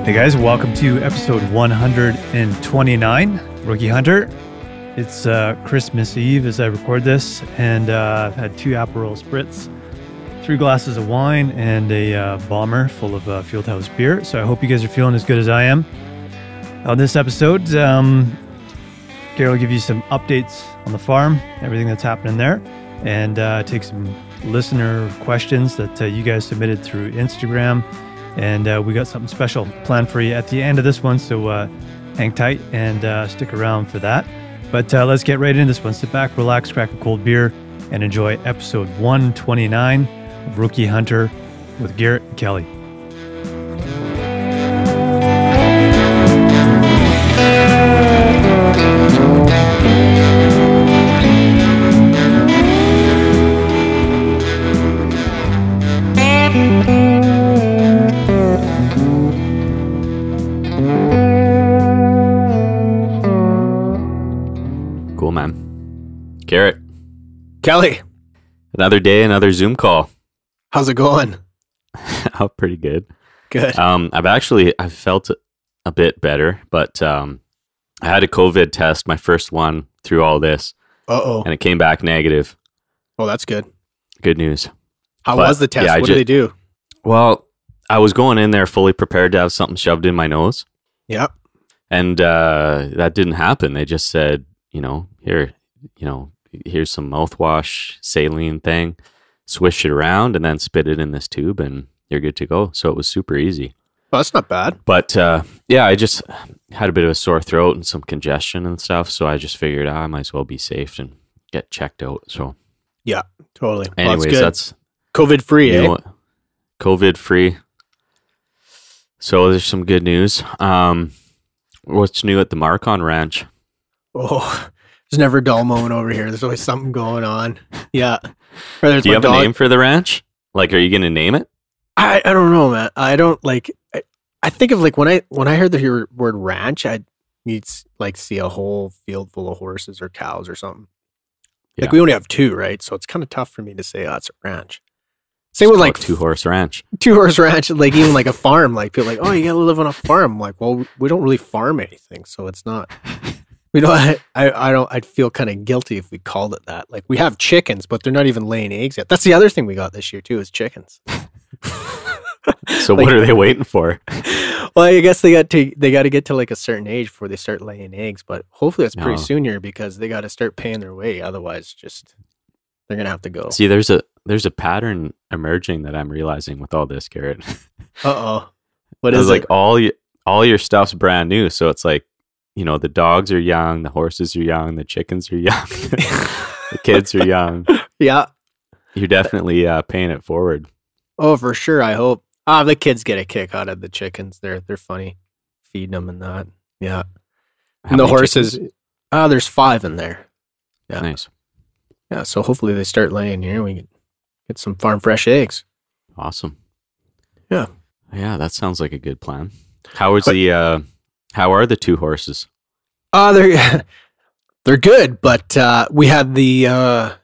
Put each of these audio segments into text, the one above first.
Hey guys, welcome to episode 129, Rookie Hunter. It's Christmas Eve as I record this, and I've had 2 Aperol Spritz, 3 glasses of wine, and a bomber full of Fieldhouse beer. So I hope you guys are feeling as good as I am. On this episode, Garrett will give you some updates on the farm, everything that's happening there, and take some listener questions that you guys submitted through Instagram. And we got something special planned for you at the end of this one, so hang tight and stick around for that. But let's get right into this one. Sit back, relax, crack a cold beer, and enjoy episode 129 of Rookie Hunter with Garrett and Kelly. Cool, man. Garrett. Kelly. Another day, another Zoom call. How's it going? Oh, pretty good. Good. I've felt a bit better, but I had a COVID test, my first one through all this. Uh-oh. And it came back negative. Oh, that's good. Good news. How was the test? Yeah, what did they do? Well, I was going in there fully prepared to have something shoved in my nose. Yep. And that didn't happen. They just said, here's some mouthwash, saline thing, swish it around, and then spit it in this tube, and you're good to go. So it was super easy. Well, that's not bad. But I just had a bit of a sore throat and some congestion and stuff. So I just figured I might as well be safe and get checked out. So yeah, totally. anyways, well, that's COVID free, eh? COVID free. So there's some good news. What's new at the Marcon Ranch? Oh, there's never a dull moment over here. There's always something going on. Yeah. Do you have a name for the ranch? Like, are you going to name it? I don't know, man. I don't like. I think of like when I heard the word ranch, I'd like see a whole field full of horses or cows or something. Yeah. Like we only have 2, right? So it's kind of tough for me to say, oh, it's a ranch. Same with like 2-horse ranch. 2-horse ranch, like even like a farm. Like people are like, oh, you gotta live on a farm. I'm like, well, we don't really farm anything, so it's not. I'd feel kind of guilty if we called it that. Like we have chickens, but they're not even laying eggs yet. That's the other thing we got this year too, is chickens. So what are they waiting for? Well, I guess they got to get to like a certain age before they start laying eggs, but hopefully it's pretty soon here because they got to start paying their way. Otherwise, they're gonna have to go. See, there's a pattern emerging that I'm realizing with all this, Garrett. Uh-oh. What is it? Like all your stuff's brand new, so it's like, the dogs are young, the horses are young, the chickens are young, the kids are young. Yeah. You're definitely paying it forward. Oh, for sure. I hope. The kids get a kick out of the chickens. They're funny, feeding them and that. Yeah. How and the many horses. chickens? There's 5 in there. Yeah. Nice. Yeah. So hopefully they start laying here. We can get some farm fresh eggs. Awesome. Yeah. Yeah, that sounds like a good plan. How are the 2 horses? They're good, but we had the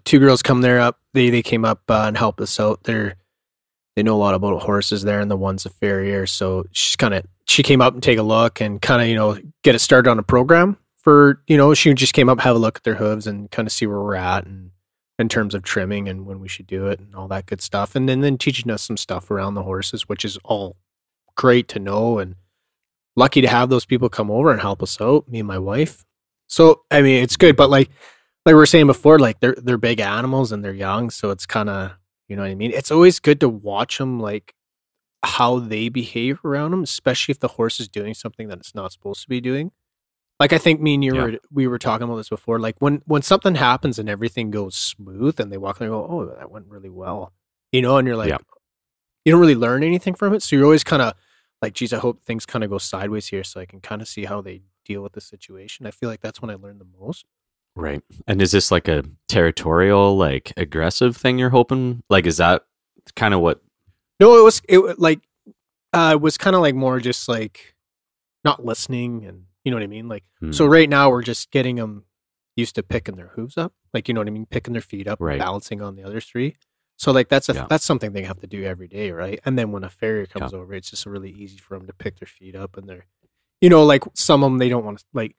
2 girls come there up. They came up and helped us out. They know a lot about horses there, and the one's a farrier. So she came up and take a look and kind of get it started on a program for she just came up, have a look at their hooves and kind of see where we're at and in terms of trimming and when we should do it and all that good stuff, and then teaching us some stuff around the horses, which is all great to know, and lucky to have those people come over and help us out, me and my wife. So I mean, it's good, but like we were saying before, like they're big animals and they're young, so it's kind of, you know what I mean? It's always good to watch them, like how they behave around them, especially if the horse is doing something that it's not supposed to be doing. Like I think me and you we were talking about this before. Like when something happens and everything goes smooth, and they walk and they go, "Oh, that went really well," and you're like, you don't really learn anything from it. So you're always kind of like, "Geez, I hope things kind of go sideways here, so I can kind of see how they deal with the situation." I feel like that's when I learn the most. Right. And is this like a territorial, like aggressive thing you're hoping? Like, is that kind of what? No, it was kind of like more just like not listening, and you know what I mean? Like, so right now we're just getting them used to picking their hooves up. Like, you know what I mean? Picking their feet up, right, balancing on the other 3. So like that's Yeah. that's something they have to do every day, right? And then when a farrier comes over, it's just really easy for them to pick their feet up, and they're, like some of them they don't want to, like,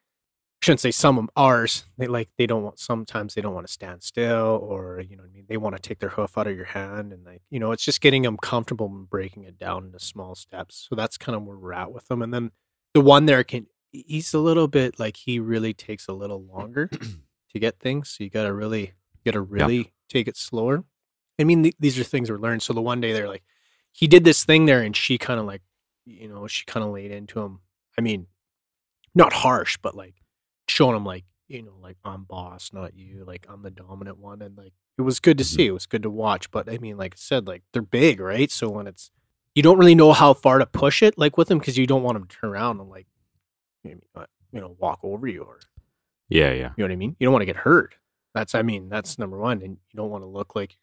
I shouldn't say some of them, ours, they don't want, sometimes they don't want to stand still, or you know what I mean, they want to take their hoof out of your hand, and like, it's just getting them comfortable and breaking it down into small steps. So that's kind of where we're at with them. And then the one there he's a little bit like, he really takes a little longer to get things. So you gotta really take it slower. I mean, these are things we're learning. So the one day they're like, he did this thing there, and she kind of like, she kind of laid into him. I mean, not harsh, but like showing him like, like, I'm boss, not you. Like, I'm the dominant one. And like, it was good to see. It was good to watch. But I mean, like I said, like, they're big, right? So when you don't really know how far to push it, like with them, because you don't want them to turn around and like, walk over you, or Yeah. you know what I mean? You don't want to get hurt. That's number one. And you don't want to look like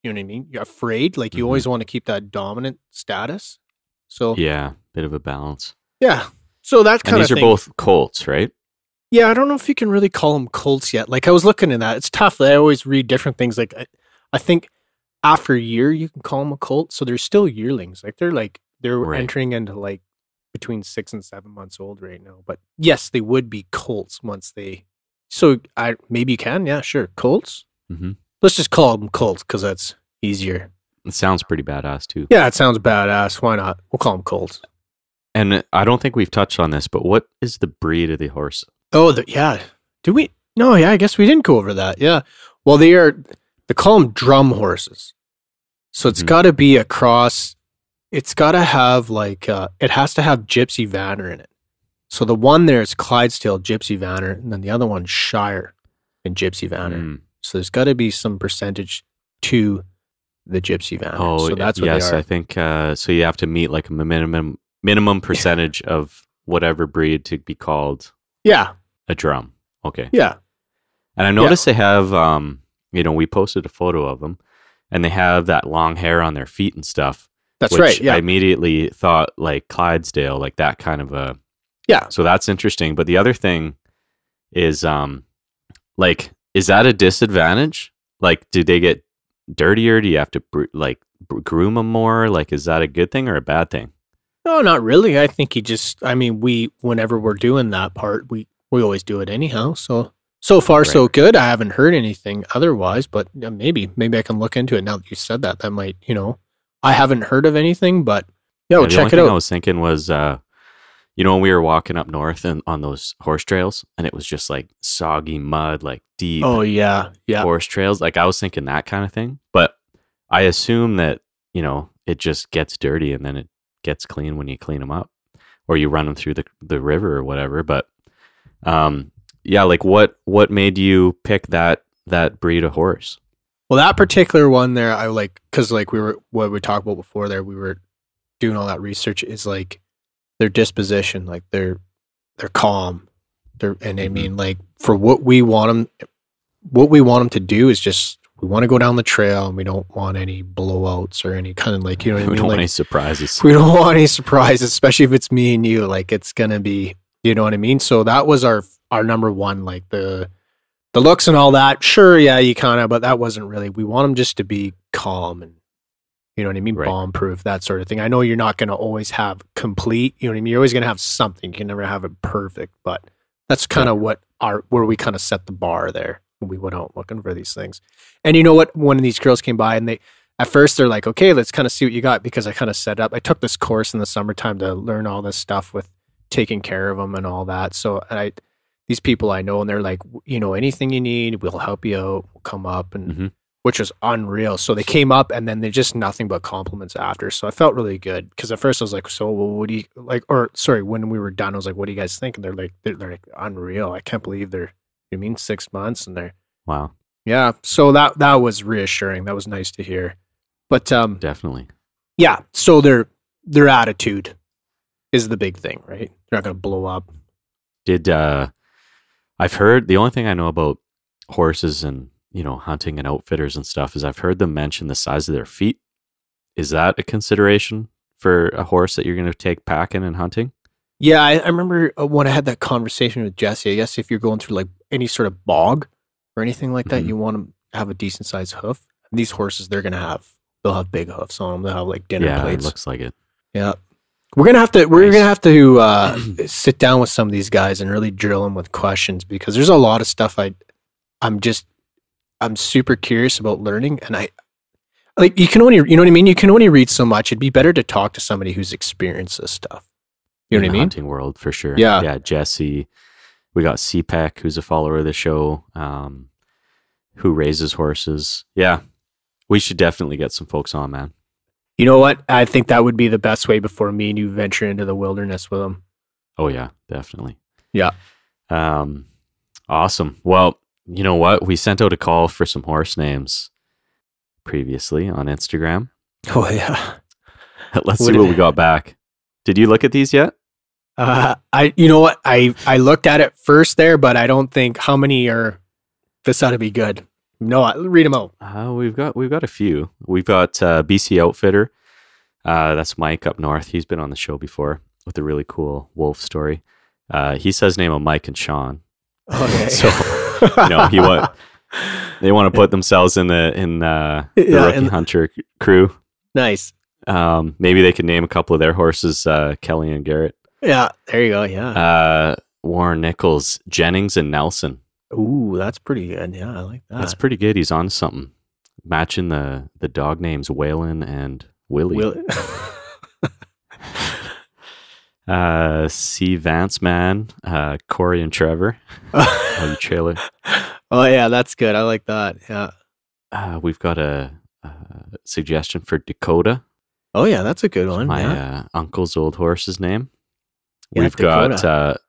you know what I mean? You're afraid. Like, you always want to keep that dominant status. So Yeah, bit of a balance. yeah. So that kind of thing. These are both colts, right? Yeah, I don't know if you can really call them colts yet. Like, I was looking at that. It's tough. I always read different things. Like, I think after a year, you can call them a colt. So they're still yearlings. Like, they're Right. entering into like between 6 and 7 months old right now. But yes, they would be colts once they. So maybe you can. Yeah, sure. Colts. Mm-hmm. Let's just call them colts because that's easier. It sounds pretty badass too. Yeah, it sounds badass. Why not? We'll call them colts. And I don't think we've touched on this, but what is the breed of the horse? Oh, yeah. Do we? No, yeah, I guess we didn't go over that. Yeah. Well, they call them drum horses. So it's got to be a cross. It's got to have like, it has to have Gypsy Vanner in it. So the one there is Clydesdale Gypsy Vanner, and then the other one's Shire and Gypsy Vanner. So there's got to be some percentage to the Gypsy Vanner. Oh, so that's what yes, they are. I think so. You have to meet like a minimum percentage of whatever breed to be called Yeah. a drum. Okay. Yeah. And I noticed they have, we posted a photo of them, and they have that long hair on their feet and stuff. That's which right. Yeah. I immediately thought like Clydesdale, like that kind of a. Yeah. So that's interesting. But the other thing is, like, is that a disadvantage? Like, do they get dirtier? Do you have to groom them more? Like, is that a good thing or a bad thing? No, not really. I think whenever we're doing that part, we always do it anyhow. So far, so good. I haven't heard anything otherwise, but maybe I can look into it now that you said that. That might, I haven't heard of anything, but we'll check it out. I was thinking was, when we were walking up north and on those horse trails, and it was just like soggy mud, like deep. Oh yeah, yeah. Horse trails. Like, I was thinking that kind of thing, but I assume that it just gets dirty and then it gets clean when you clean them up, or you run them through the river or whatever. But like what made you pick that breed of horse? Well, that particular one there, I like, because like what we talked about before there, we were doing all that research, is like their disposition, like they're calm. And I mean, like, for what we want them to do is just, we want to go down the trail, and we don't want any blowouts or any kind of like, you know what I mean? We don't want like, any surprises. We don't want any surprises, especially if it's me and you. Like, it's gonna be, you know what I mean? So that was our number one, like the looks and all that. Sure, yeah, you kind of, but that wasn't really. We want them just to be calm and, you know what I mean, right. Bomb proof, that sort of thing. I know you're not gonna always have complete. You know what I mean? You're always gonna have something. You can never have it perfect, but that's kind of where we kind of set the bar there when we went out looking for these things. And you know what? One of these girls came by, and at first they're like, okay, let's kind of see what you got, because I kind of set up. I took this course in the summertime to learn all this stuff with taking care of them and all that. So these people I know, and they're like, anything you need, we'll help you out. We'll come up, and which was unreal. So they came up, and then they're just nothing but compliments after. So I felt really good, because at first I was like, so what do you like? Or sorry, when we were done, I was like, what do you guys think? And they're like unreal. I can't believe they're 6 months, and they're wow. Yeah. So that was reassuring. That was nice to hear. But definitely. Yeah. So their attitude is the big thing, right? They're not going to blow up. I've heard, the only thing I know about horses and, hunting and outfitters and stuff is I've heard them mention the size of their feet. Is that a consideration for a horse that you're going to take packing and hunting? Yeah. I remember when I had that conversation with Jesse, I guess if you're going through like any sort of bog or anything like that, you want to have a decent sized hoof. these horses, they'll have big hoofs on them. They'll have like dinner Yeah, plates. it looks like it. Yeah. We're gonna have to sit down with some of these guys and really drill them with questions, because there's a lot of stuff I'm super curious about learning, and I like, you know what I mean? You can only read so much. It'd be better to talk to somebody who's experienced this stuff. You know In what I the mean? hunting world for sure. Yeah. Yeah, Jesse. We got CPEC, who's a follower of the show, who raises horses. Yeah. We should definitely get some folks on, man. You know what? I think that would be the best way before me and you venture into the wilderness with them. Oh yeah, definitely. Yeah. Awesome. Well, you know what? We sent out a call for some horse names previously on Instagram. Oh yeah. Let's see what we got back. Did you look at these yet? You know what? I looked at it first there, but I don't think how many are. This ought to be good. No, read them out. We've got a few. We've got BC Outfitter. That's Mike up north. He's been on the show before with a really cool wolf story. He says name of Mike and Sean. Okay. So they want to put themselves in the Rookie Hunter crew. Nice. Maybe they could name a couple of their horses, Kelly and Garrett. Yeah, there you go. Yeah. Warren Nichols, Jennings, and Nelson. Ooh, that's pretty good. Yeah, I like that. That's pretty good. He's on something. Matching the dog names Waylon and Willie. C. Vance Man, Corey and Trevor. You trailer. Oh yeah, that's good. I like that. Yeah. We've got a suggestion for Dakota. Oh yeah, that's a good one. My uncle's old horse's name. Yeah, We've got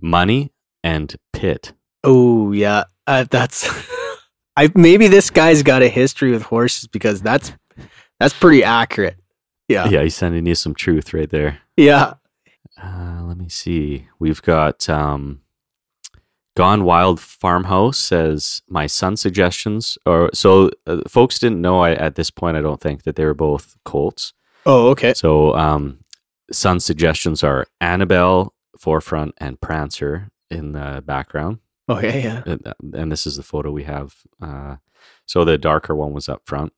Money and Pitt. Oh yeah, that's. Maybe this guy's got a history with horses, because that's pretty accurate. Yeah. Yeah, he's sending you some truth right there. Yeah. Let me see. We've got Gone Wild Farmhouse says my son's suggestions. Folks didn't know at this point, I don't think, that they were both colts. Oh, okay. So son's suggestions are Annabelle, Forefront, and Prancer in the background. Okay, yeah. And this is the photo we have. So the darker one was up front.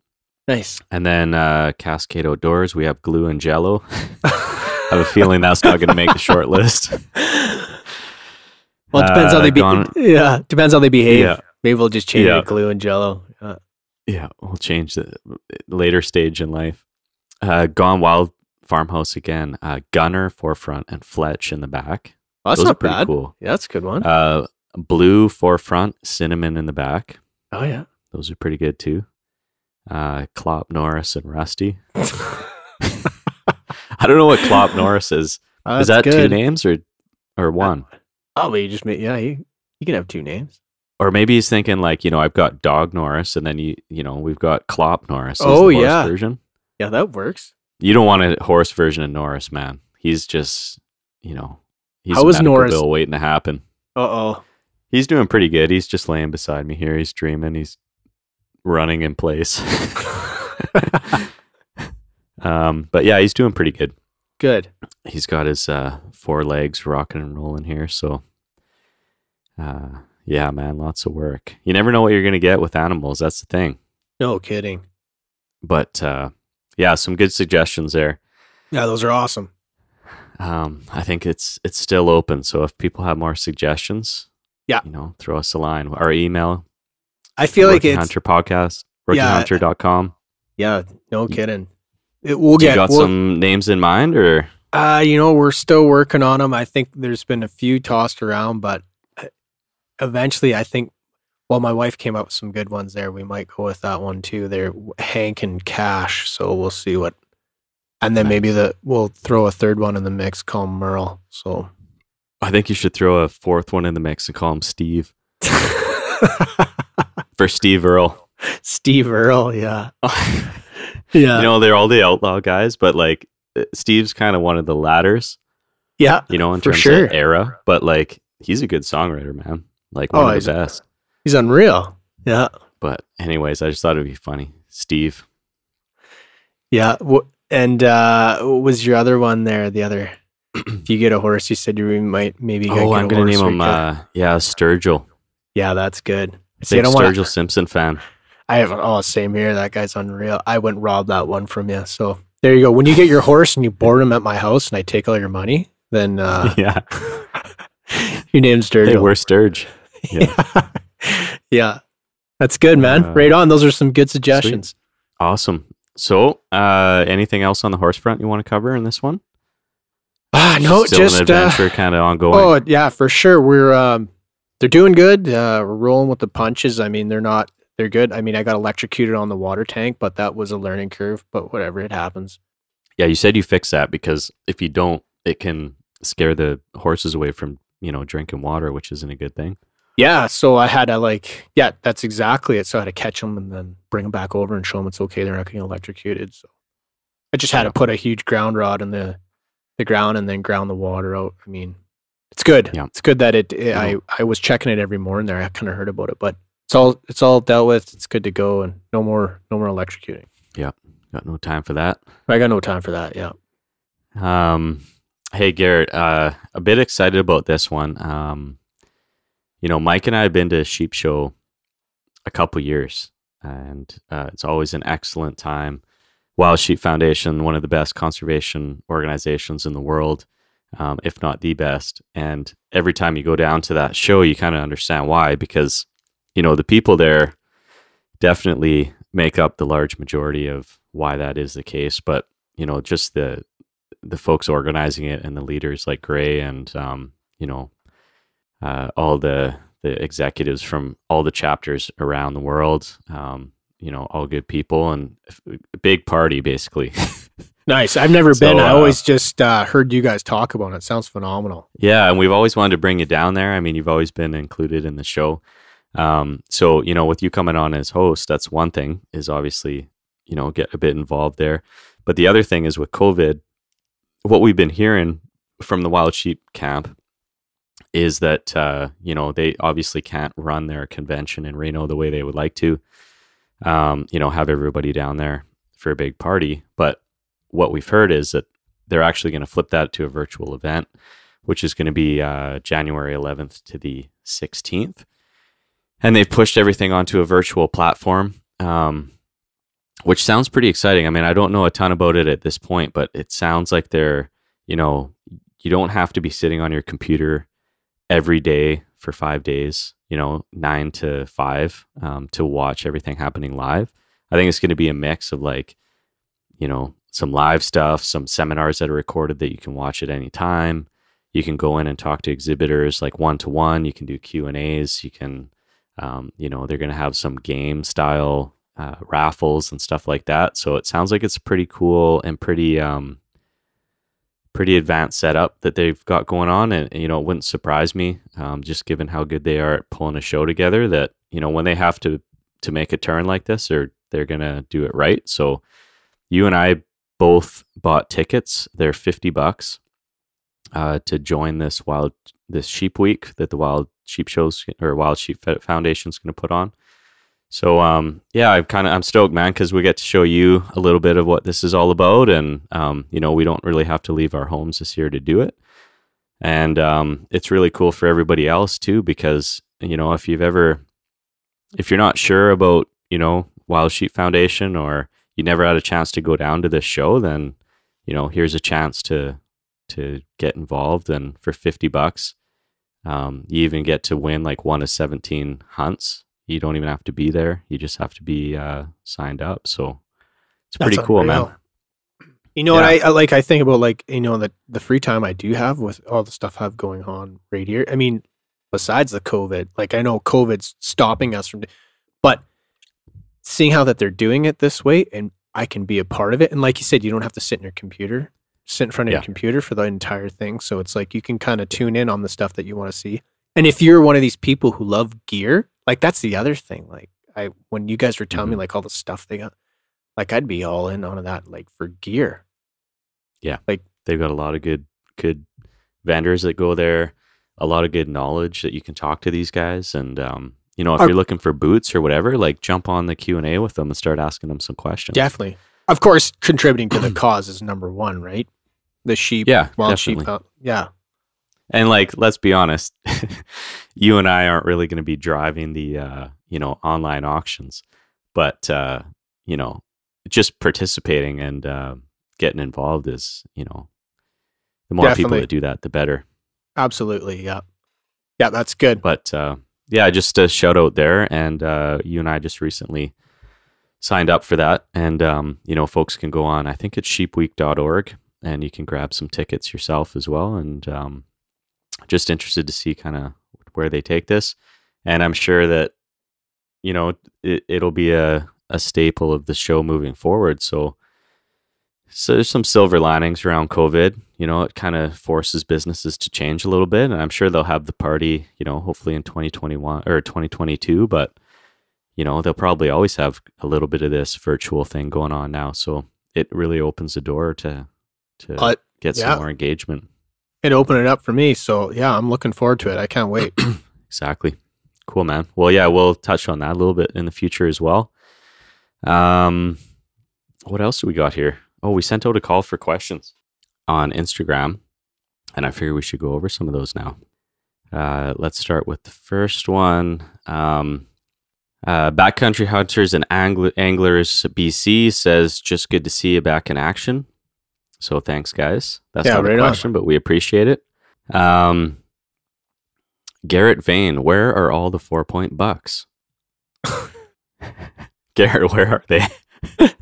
Nice. And then Cascade Outdoors, we have Glue and Jello. I have a feeling that's not going to make the short list. Well, it depends how they depends how they behave. Yeah. Maybe we'll just change it to Glue and Jello. Yeah, we'll change the later stage in life. Gone Wild Farmhouse again. Gunner, Forefront, and Fletch in the back. Well, that's Those not are pretty bad. cool. Yeah, that's a good one. Blue, Forefront, Cinnamon in the back. Oh yeah, those are pretty good too. Klopp, Norris, and Rusty. I don't know what Klopp Norris is. Is that good. 2 names or one? Oh, but you just made, you can have 2 names. Or maybe he's thinking like, I've got Dog Norris, and then we've got Klopp Norris. Oh, the horse version. Yeah, that works. You don't want a horse version of Norris, man. He's just, he's how was Norris bill waiting to happen. Uh-oh. He's doing pretty good. He's just laying beside me here. He's dreaming. He's running in place. But yeah, he's doing pretty good. Good. He's got his 4 legs rocking and rolling here. So, yeah, man, lots of work. You never know what you're going to get with animals. That's the thing. No kidding. But yeah, some good suggestions there. Yeah, those are awesome. I think it's still open. So if people have more suggestions, throw us a line. Our email. I feel like it's Hunter Podcast, rookiehunter.com. Yeah, no kidding. You got some names in mind, or? We're still working on them. I think there's been a few tossed around, but eventually I think, my wife came up with some good ones there. We might go with that one too. They're Hank and Cash. So we'll see what, and then maybe we'll throw a third one in the mix, call him Merle. So I think you should throw a 4th one in the mix and call him Steve. For Steve Earle. Steve Earle, yeah. Yeah. They're all the outlaw guys, but like Steve's kind of one of the ladders. Yeah. In terms of era, but like he's a good songwriter, man. Like one of the best. He's unreal. Yeah. But anyways, I just thought it'd be funny. Steve. Yeah. And what was your other one there? The other, if you get a horse, you said you might maybe. I'm going to name him, Sturgill. Yeah, that's good. Big Sturgill Simpson fan. I have same here. That guy's unreal. I wouldn't rob that one from you. So there you go. When you get your horse and you board him at my house and I take all your money, then Yeah. your name's Sturgill. Hey, we're Sturge. Yeah. Yeah. That's good, man. Right on. Those are some good suggestions. Sweet. Awesome. So, anything else on the horse front you want to cover in this one? No, Still just an adventure kind of ongoing. Oh yeah, for sure. They're doing good. We're rolling with the punches. I mean, they're good. I mean, I got electrocuted on the water tank, but that was a learning curve, but whatever, it happens. Yeah, you said you fixed that because if you don't, it can scare the horses away from, drinking water, which isn't a good thing. Yeah, so I had to that's exactly it. So I had to catch them and then bring them back over and show them it's okay. They're not getting electrocuted. So I just had to put a huge ground rod in the ground and then ground the water out. I mean, it's good. Yeah. It's good that I was checking it every morning there. I kind of heard about it, but it's all dealt with. It's good to go and no more electrocuting. Yeah. Got no time for that. I got no time for that. Yeah. Hey Garrett, a bit excited about this one. Mike and I have been to Sheep Show a couple years, and it's always an excellent time. Wild Sheep Foundation, one of the best conservation organizations in the world, if not the best. And every time you go down to that show, you kind of understand why, because, the people there definitely make up the large majority of why that is the case. But, just the folks organizing it and the leaders like Gray and, all the executives from all the chapters around the world, all good people and a big party, basically. Nice. I've never been. I always just heard you guys talk about it. It sounds phenomenal. Yeah, and we've always wanted to bring you down there. I mean, you've always been included in the show. So, with you coming on as host, that's one thing, is obviously, get a bit involved there. But the other thing is with COVID, what we've been hearing from the Wild Sheep camp is that, they obviously can't run their convention in Reno the way they would like to, have everybody down there for a big party. But what we've heard is that they're actually going to flip that to a virtual event, which is going to be January 11th to the 16th. And they've pushed everything onto a virtual platform, which sounds pretty exciting. I mean, I don't know a ton about it at this point, but it sounds like they're, you don't have to be sitting on your computer every day for 5 days, 9 to 5, to watch everything happening live. I think it's going to be a mix of some live stuff, some seminars that are recorded that you can watch at any time. You can go in and talk to exhibitors like one-to-one. You can do Q&As. You can, they're going to have some game style raffles and stuff like that. So it sounds like it's pretty cool and pretty advanced setup that they've got going on. And, it wouldn't surprise me, just given how good they are at pulling a show together, that, when they have to make a turn like this, they're going to do it right. So you and I both bought tickets. They're $50 to join this sheep week that the Wild Sheep Shows or Wild Sheep Foundation is going to put on. So I'm stoked, man, because we get to show you a little bit of what this is all about, and we don't really have to leave our homes this year to do it, and it's really cool for everybody else too, because if you're not sure about Wild Sheep Foundation, or you never had a chance to go down to this show, then here's a chance to get involved, and for $50, you even get to win like 1 of 17 hunts. You don't even have to be there. You just have to be signed up. So it's pretty cool, man. What I think about, the free time I do have with all the stuff I have going on right here. I mean, besides the COVID, I know COVID's stopping us from, but seeing how that they're doing it this way, and I can be a part of it. And like you said, you don't have to sit in front of your computer for the entire thing. So it's you can kind of tune in on the stuff that you want to see. And if you're one of these people who love gear, that's the other thing. When you guys were telling me all the stuff they got, I'd be all in on that, for gear. Yeah. They've got a lot of good vendors that go there, a lot of good knowledge that you can talk to these guys. And, if you're looking for boots or whatever, jump on the Q&A with them and start asking them some questions. Definitely. Of course, contributing to the cause is number one, right? The sheep. Yeah, wild definitely. sheep. Yeah. And let's be honest, you and I aren't really going to be driving the, online auctions. But just participating and getting involved is, the more people Definitely. that do that, the better. Absolutely. Yeah. Yeah, that's good. But just a shout out there. And you and I just recently signed up for that. And, folks can go on, I think it's sheepweek.org, and you can grab some tickets yourself as well. And just interested to see kind of where they take this. And I'm sure that, it'll be a staple of the show moving forward. So there's some silver linings around COVID. It kind of forces businesses to change a little bit. And I'm sure they'll have the party, hopefully in 2021 or 2022. But, they'll probably always have a little bit of this virtual thing going on now. So it really opens the door to get some more engagement. It opened it up for me. So yeah, I'm looking forward to it. I can't wait. Exactly. Cool, man. Well, yeah, we'll touch on that a little bit in the future as well. What else do we got here? Oh, we sent out a call for questions on Instagram, and I figure we should go over some of those now. Let's start with the first one. Backcountry Hunters and Anglers BC says, just good to see you back in action. So thanks, guys. That's not a question, but we appreciate it. Garrett Vane, where are all the 4-point bucks? Garrett, where are they?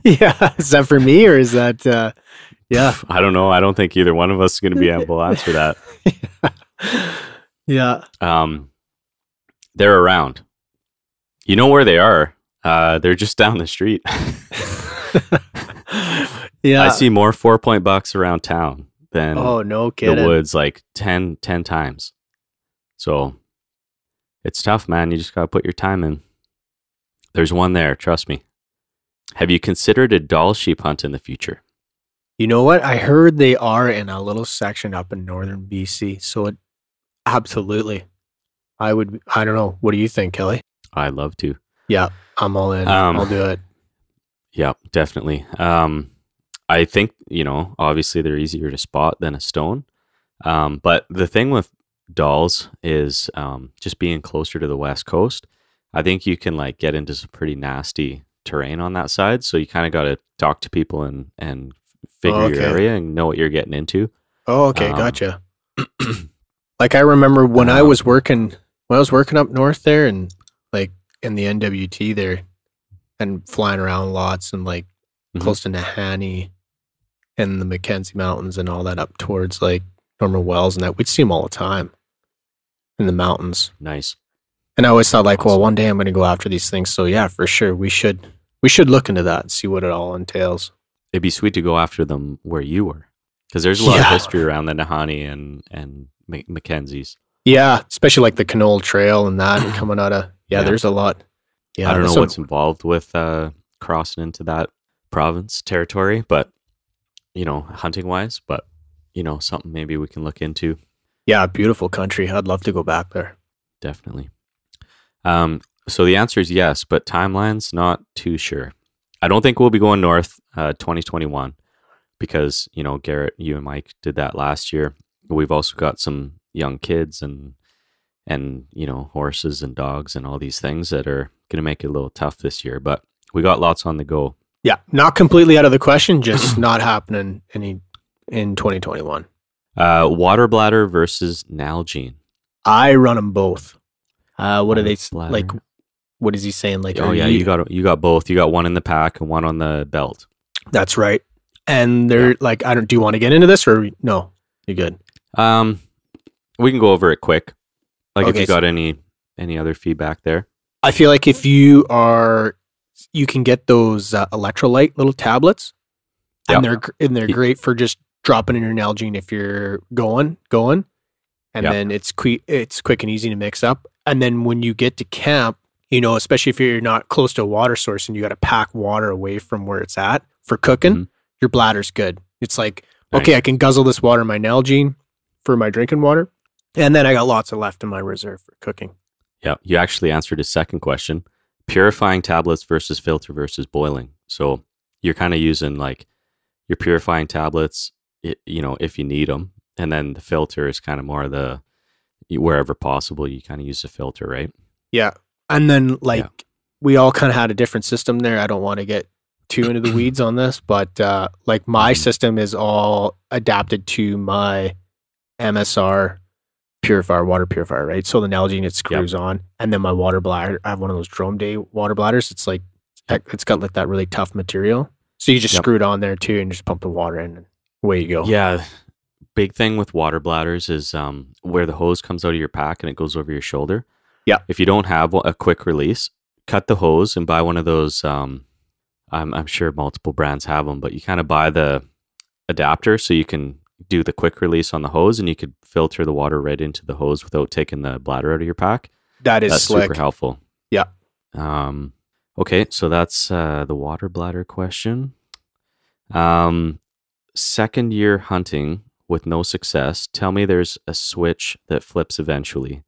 Yeah, is that for me or is that? Yeah, I don't know. I don't think either one of us is going to be able to answer that. Yeah. They're around. You know where they are? They're just down the street. Yeah, I see more 4-point bucks around town than no kidding. the woods, like 10 times. So it's tough, man. You just got to put your time in. There's one there. Trust me. Have you considered a Dall sheep hunt in the future? You know what? I heard they are in a little section up in northern BC. So absolutely. I don't know. What do you think, Kelly? I'd love to. Yeah, I'm all in. I'll do it. Yeah, definitely. I think, obviously they're easier to spot than a stone. But the thing with Dalls is just being closer to the west coast. I think you can get into some pretty nasty terrain on that side. So you kind of got to talk to people and figure your area and know what you're getting into. Oh, okay. Gotcha. I remember when I was working up north there and in the NWT there and flying around lots and close to Mahoney and the Mackenzie Mountains and all that up towards Norman Wells and that, we'd see them all the time in the mountains. Nice. And I always thought well, one day I'm going to go after these things. So yeah, for sure. We should look into that and see what it all entails. It'd be sweet to go after them where you were. Because there's a lot of history around the Mahoney and Mackenzie's. Yeah, especially the Canole Trail and that coming out of, there's a lot. Yeah, I don't know what's involved with crossing into that province territory, but, hunting-wise, but, something maybe we can look into. Yeah, beautiful country. I'd love to go back there. Definitely. So the answer is yes, but timelines, not too sure. I don't think we'll be going north 2021 because, Garrett, you and Mike did that last year. We've also got some young kids and horses and dogs and all these things that are going to make it a little tough this year, but we got lots on the go. Yeah, not completely out of the question, just not happening in 2021. Water bladder versus Nalgene. I run them both. What are they bladder. What is he saying? You got both. You got one in the pack and one on the belt. That's right. And they're do you want to get into this or no? You're good. We can go over it quick. If you got any other feedback there. I feel if you can get those electrolyte little tablets, and they're great for just dropping in your Nalgene if you're going, and then it's quick and easy to mix up. And then when you get to camp, especially if you're not close to a water source and you got to pack water away from where it's at for cooking, your bladder's good. It's nice. I can guzzle this water in my Nalgene for my drinking water, and then I got lots of left in my reserve for cooking. Yeah, you actually answered his second question. Purifying tablets versus filter versus boiling. So you're kind of using your purifying tablets, if you need them. And then the filter is kind of more wherever possible, you kind of use the filter, right? Yeah. And then we all kind of had a different system there. I don't want to get too into the weeds on this, but like my system is all adapted to my MSR purifier, water purifier, right? So the Nalgene, it screws on, and then my water bladder, I have one of those Drome Day water bladders. It's like, it's got like that really tough material. So you just screw it on there too and just pump the water in and away you go. Yeah. Big thing with water bladders is where the hose comes out of your pack and it goes over your shoulder. Yeah. If you don't have a quick release, cut the hose and buy one of those. I'm sure multiple brands have them, but you kind of buy the adapter so you can do the quick release on the hose and you could filter the water right into the hose without taking the bladder out of your pack. That's slick. Super helpful. Yeah. Okay, so that's the water bladder question. Second year hunting with no success. Tell me there's a switch that flips eventually.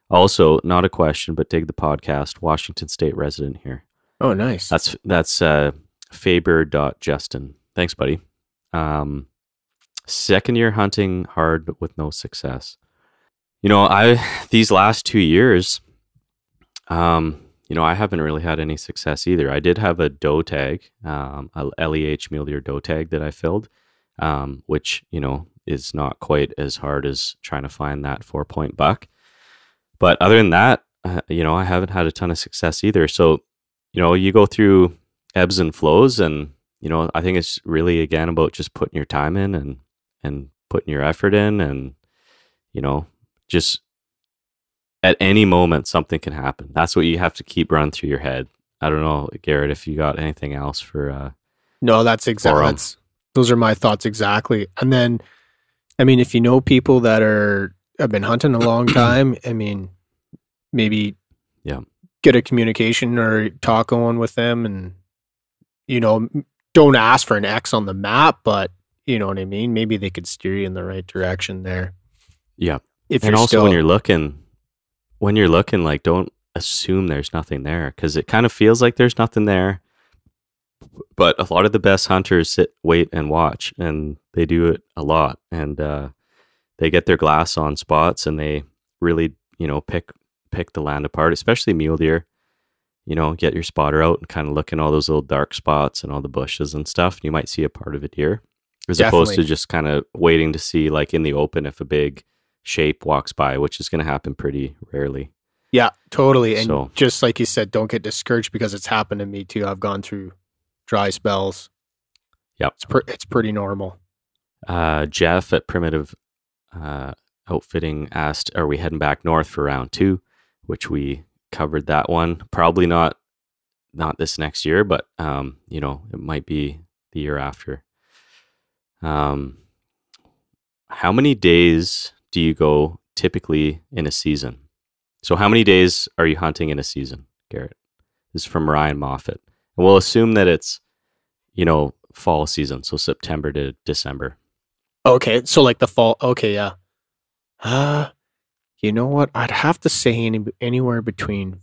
Also, not a question, but dig the podcast. Washington State resident here. Oh, nice. That's Faber.Justin. Thanks, buddy. Second year hunting hard with no success. These last 2 years, I haven't really had any success either. I did have a doe tag, a LEH mule deer doe tag that I filled, which, is not quite as hard as trying to find that 4-point buck. But other than that, I haven't had a ton of success either. So, you go through ebbs and flows and, I think it's really, again, about just putting your time in and putting your effort in and, just at any moment, something can happen. That's what you have to keep running through your head. I don't know, Garrett, if you got anything else for... No, that's exactly... Those are my thoughts exactly. And then, if you know people that have been hunting a long time, maybe get a communication or talk going with them and, don't ask for an X on the map, but you know what I mean? Maybe they could steer you in the right direction there. Yeah. And also when you're looking, like, don't assume there's nothing there because it kind of feels like there's nothing there. But a lot of the best hunters sit, wait, and watch, and they do it a lot. And they get their glass on spots, and they really, pick the land apart, especially mule deer. Get your spotter out and kind of look in all those little dark spots and all the bushes and stuff. You might see a part of a deer, as opposed to just kind of waiting to see, like in the open, if a big shape walks by, which is going to happen pretty rarely. Yeah, totally. And just like you said, don't get discouraged because it's happened to me too. I've gone through dry spells. Yep. It's pretty normal. Jeff at Primitive Outfitting asked, are we heading back north for round 2? Which we covered that one. Probably not this next year, but it might be the year after. How many days do you go typically in a season? So how many days are you hunting in a season, Garrett? This is from Ryan Moffat. And we'll assume that it's, fall season, so September to December. Okay, so like the fall. Okay, yeah. You know what? I'd have to say anywhere between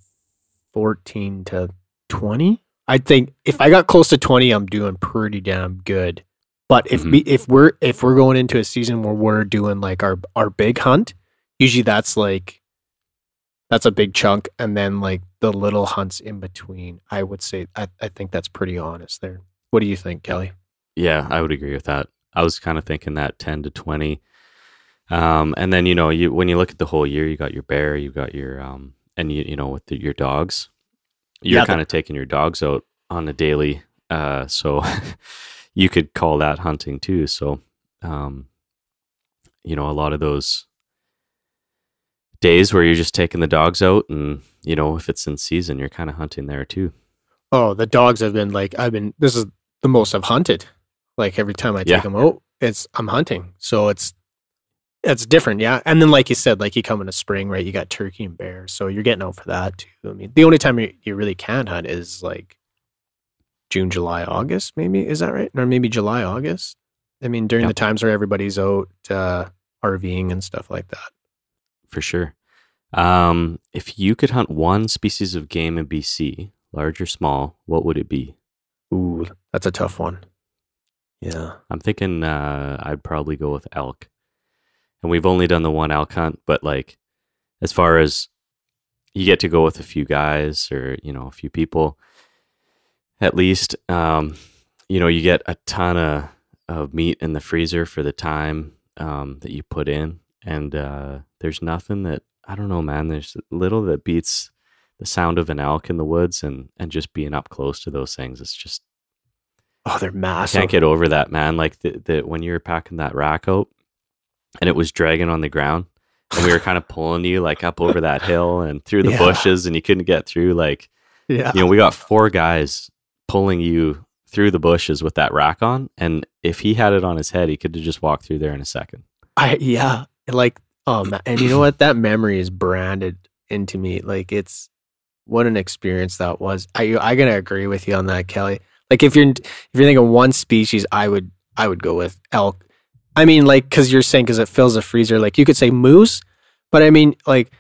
14 to 20. I think if I got close to 20, I'm doing pretty damn good. But if we're going into a season where we're doing like our big hunt, usually that's a big chunk, and then like the little hunts in between. I would say I think that's pretty honest there. What do you think, Kelly? Yeah, I would agree with that. I was kind of thinking that 10 to 20. And then when you look at the whole year, you got your bear, you got your and with your dogs, you're kind of taking your dogs out on a daily. So you could call that hunting too. So a lot of those days where you're just taking the dogs out and, if it's in season, you're kind of hunting there too. Oh, the dogs have been this is the most I've hunted. Like every time I take them out, I'm hunting. So it's different. Yeah. And then like you said, like you come in the spring, right? You got turkey and bear. So you're getting out for that too. The only time you really can hunt is like June, July, August, maybe. Is that right? Or maybe July, August. During the times where everybody's out RVing and stuff like that. For sure. If you could hunt one species of game in BC, large or small, what would it be? Ooh, that's a tough one. Yeah. I'm thinking I'd probably go with elk. And we've only done the one elk hunt, but like as far as, you get to go with a few guys or, a few people at least. You get a ton of meat in the freezer for the time that you put in. And there's nothing that, I don't know, man, there's little that beats the sound of an elk in the woods and just being up close to those things. It's just, oh, they're massive. I can't get over that, man. Like the when you were packing that rack out and it was dragging on the ground and we were kind of pulling you like up over that hill and through the bushes and you couldn't get through. Like, we got 4 guys pulling you through the bushes with that rack on. And if he had it on his head, he could have just walked through there in a second. Like, and you know what? That memory is branded into me. Like, it's what an experience that was. I gotta agree with you on that, Kelly. Like, if you're thinking one species, I would go with elk. I mean, like, because you're saying because it fills the freezer. Like, you could say moose, but I mean, like,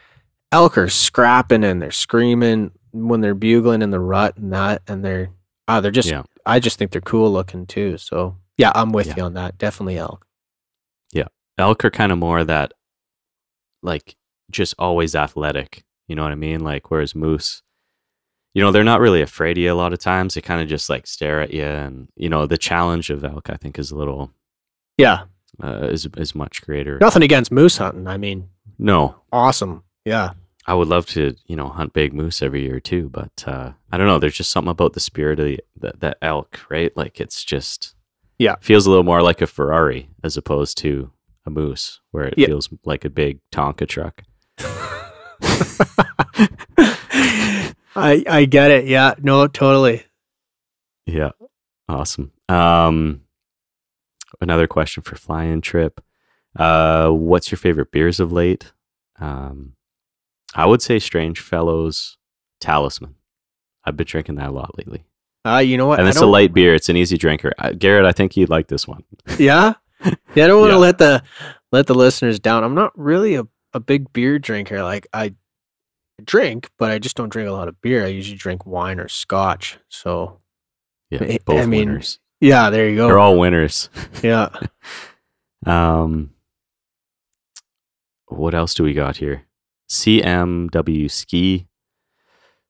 elk are scrapping and they're screaming when they're bugling in the rut and that, and they're just. Yeah. I just think they're cool looking too. So yeah, I'm with you on that. Definitely elk. Yeah, elk are kind of more that, like, just always athletic. You know what I mean? Like, whereas moose, they're not really afraid of you a lot of times. They kind of just like stare at you, and the challenge of elk, I think, is a little is much greater. Nothing against moose hunting. I mean, no, awesome. Yeah, I would love to hunt big moose every year too, but I don't know. There's just something about the spirit of the elk, right? Like, it's just feels a little more like a Ferrari as opposed to a moose, where it feels like a big Tonka truck. I get it. Yeah, no, totally. Yeah, awesome. Another question for fly-in trip. What's your favorite beers of late? I would say Strange Fellows Talisman. I've been drinking that a lot lately. You know what? And it's a light beer. It's an easy drinker. Garrett, I think you'd like this one. Yeah? Yeah, I don't want to let the listeners down. I'm not really a big beer drinker. Like, I drink, but I just don't drink a lot of beer. I usually drink wine or scotch. So, yeah, both winners. Yeah, there you go. They're all winners. Yeah. What else do we got here? CMW Ski.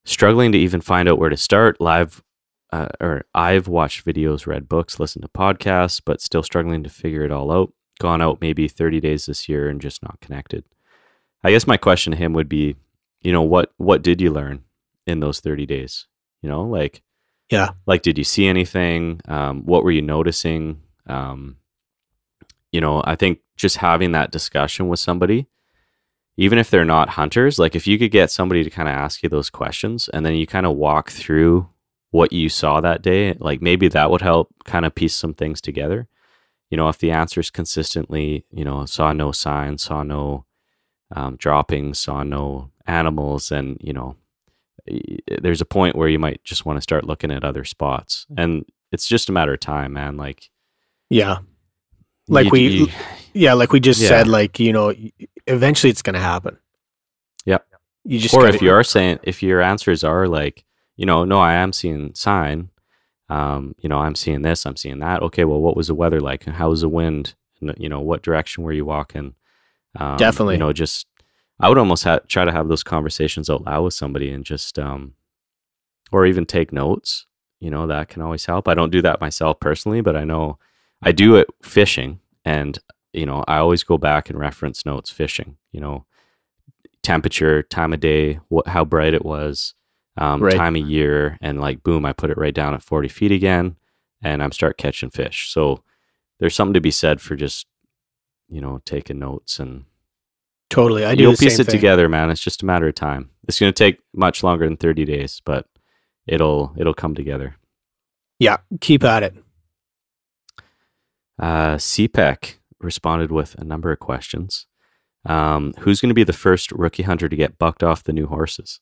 Struggling to even find out where to start. I've watched videos, read books, listened to podcasts, but still struggling to figure it all out. Gone out maybe 30 days this year and just not connected. I guess my question to him would be, what did you learn in those 30 days? Like, did you see anything? What were you noticing? I think just having that discussion with somebody, even if they're not hunters, like, if you could get somebody to kind of ask you those questions and then you kind of walk through what you saw that day, like, maybe that would help kind of piece some things together. If the answer is consistently, saw no signs, saw no droppings, saw no animals, and, there's a point where you might just want to start looking at other spots. And it's just a matter of time, man. Like, yeah. Like we just said, like, eventually it's going to happen. Yeah. You just, or if your answers are like, no, I am seeing sign, I'm seeing this, I'm seeing that. Okay, well, what was the weather like? How was the wind? What direction were you walking? Definitely. I would almost try to have those conversations out loud with somebody and just, or even take notes. That can always help. I don't do that myself personally, but I know I do it fishing, and I always go back and reference notes fishing. Temperature, time of day, how bright it was, time of year, and like, boom, I put it right down at 40 feet again, and I'm start catching fish. So there's something to be said for just taking notes, and totally, you'll piece it together, man. It's just a matter of time. It's going to take much longer than 30 days, but it'll come together. Yeah, keep at it. CPEC responded with a number of questions. Who's going to be the first rookie hunter to get bucked off the new horses?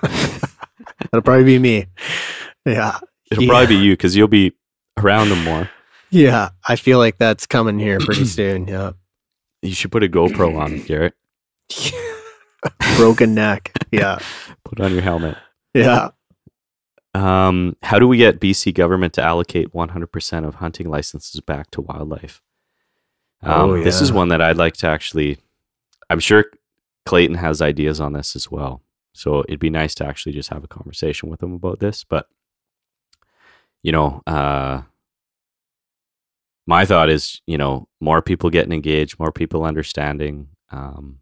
That'll probably be me. Yeah. It'll probably be you, because you'll be around them more. Yeah, I feel like that's coming here pretty soon. Yeah. You should put a GoPro on it, Garrett. Broken neck. Yeah. Put on your helmet. Yeah. How do we get BC government to allocate 100% of hunting licenses back to wildlife? This is one that I'd like to actually, I'm sure Clayton has ideas on this as well. So it'd be nice to actually just have a conversation with him about this. But, my thought is, more people getting engaged, more people understanding, kind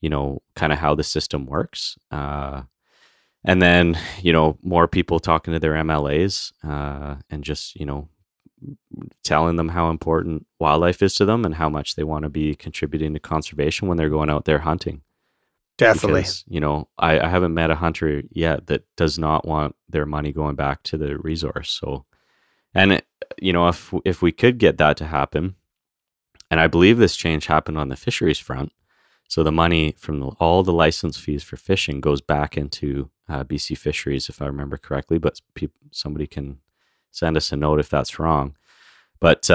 of how the system works. And then, more people talking to their MLAs and just, telling them how important wildlife is to them and how much they want to be contributing to conservation when they're going out there hunting. Definitely. Because, I haven't met a hunter yet that does not want their money going back to the resource. So, and, if we could get that to happen, and I believe this change happened on the fisheries front. So the money from all the license fees for fishing goes back into BC fisheries, if I remember correctly, but somebody can send us a note if that's wrong. But,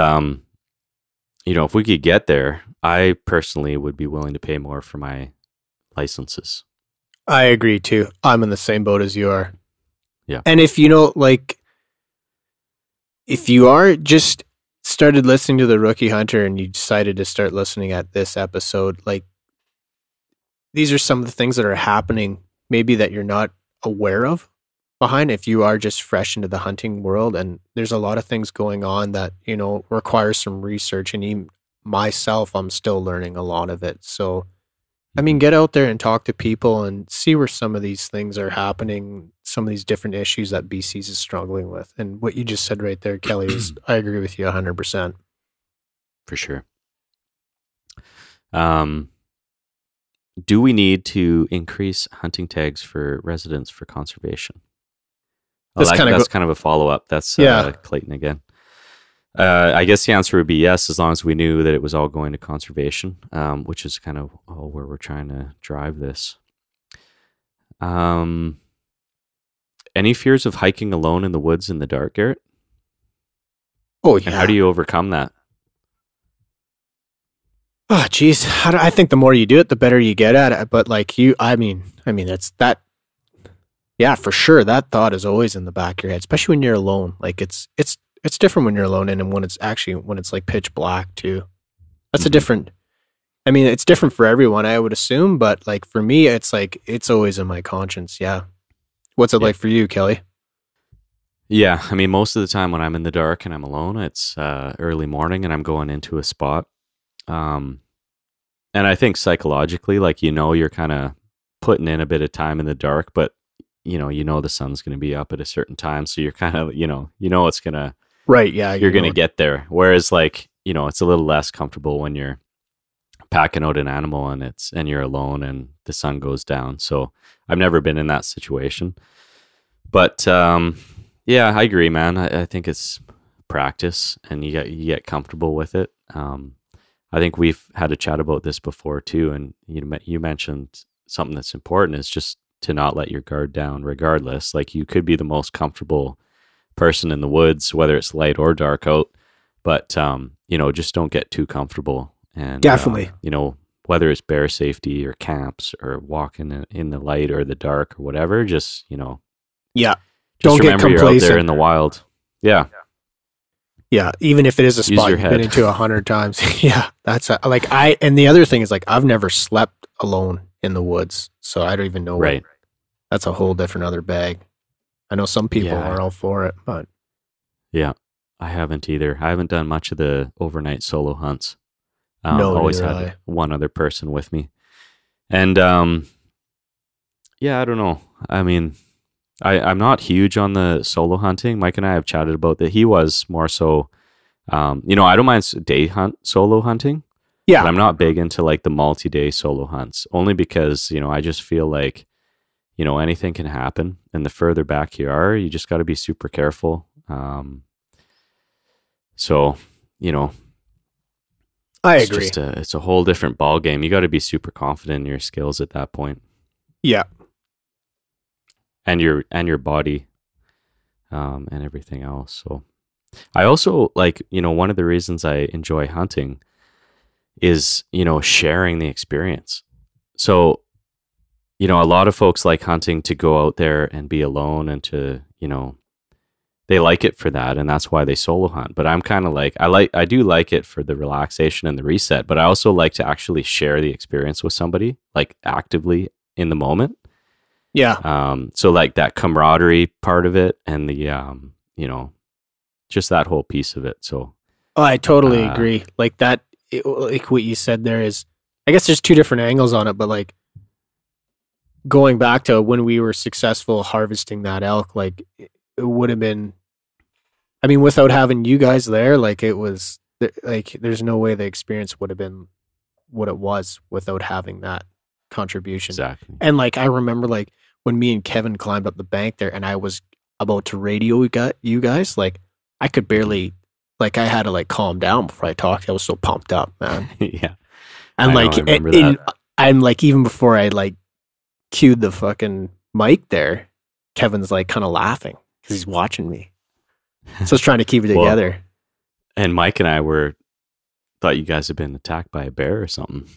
if we could get there, I personally would be willing to pay more for my licenses. I agree too. I'm in the same boat as you are. Yeah. And if if you are just started listening to the Rookie Hunter and you decided to start listening at this episode, these are some of the things that are happening maybe that you're not aware of behind if you are just fresh into the hunting world. And there's a lot of things going on that, require some research. And even myself, I'm still learning a lot of it. So, get out there and talk to people and see where some of these things are happening, some of these different issues that BC's is struggling with. And what you just said right there, Kelly, is I agree with you 100%. For sure. Do we need to increase hunting tags for residents for conservation? That's kind of a follow-up. That's Clayton again. I guess the answer would be yes, as long as we knew that it was all going to conservation, which is kind of where we're trying to drive this. Any fears of hiking alone in the woods in the dark, Garrett? Oh, yeah. And how do you overcome that? Oh, geez. I think the more you do it, the better you get at it. But it's that. Yeah, for sure. That thought is always in the back of your head, especially when you're alone. It's different when you're alone and when it's pitch black too. That's a different. It's different for everyone, I would assume. But for me, it's always in my conscience. Yeah. What's it like for you, Kelly? Yeah, most of the time when I'm in the dark and I'm alone, it's early morning and I'm going into a spot. And I think psychologically, you're kind of putting in a bit of time in the dark, but the sun's going to be up at a certain time. So you're kind of, it's going to, right. Yeah. You're going to get there. Whereas it's a little less comfortable when you're packing out an animal and you're alone and the sun goes down. So I've never been in that situation, but, yeah, I agree, man. I think it's practice and you get comfortable with it. I think we've had a chat about this before too, and you mentioned something that's important is just to not let your guard down regardless. You could be the most comfortable person in the woods, whether it's light or dark out, but just don't get too comfortable. And definitely, whether it's bear safety or camps or walking in the light or the dark or whatever, just yeah, don't get complacent. You're out there in the wild. Yeah. Yeah, even if it is a spot you've been into 100 times. Yeah, that's and the other thing is I've never slept alone in the woods, so I don't even know. Right. That's a whole different other bag. I know some people are all for it, but yeah, I haven't either. I haven't done much of the overnight solo hunts. No, always had one other person with me, and yeah, I don't know. I'm not huge on the solo hunting. Mike and I have chatted about that. He was more so, I don't mind day hunt solo hunting. Yeah. But I'm not big into the multi-day solo hunts only because, I just feel anything can happen. And the further back you are, you just got to be super careful. So, I agree. It's a whole different ball game. You got to be super confident in your skills at that point. Yeah. And your body, and everything else. So I also one of the reasons I enjoy hunting is, sharing the experience. So, a lot of folks like hunting to go out there and be alone and to, they like it for that, and that's why they solo hunt. But I'm kind of like, I do like it for the relaxation and the reset, but I also like to actually share the experience with somebody, like actively in the moment. Yeah. So like that camaraderie part of it, and the you know, just that whole piece of it. So Oh, I totally agree. Like that, like what you said there is, I guess there's two different angles on it, but like going back to when we were successful harvesting that elk, like it would have been, I mean, without having you guys there, like it was like, there's no way the experience would have been what it was without having that contribution. exactly. And like, I remember like when me and Kevin climbed up the bank there and I was about to radio you guys, like I could barely, like I had to like calm down before I talked. I was so pumped up, man. Yeah. And I like, know, I remember that. I'm like, even before I like cued the fucking mic there, Kevin's like kind of laughing because he's watching me. So I was trying to keep it together. And Mike and I thought you guys had been attacked by a bear or something.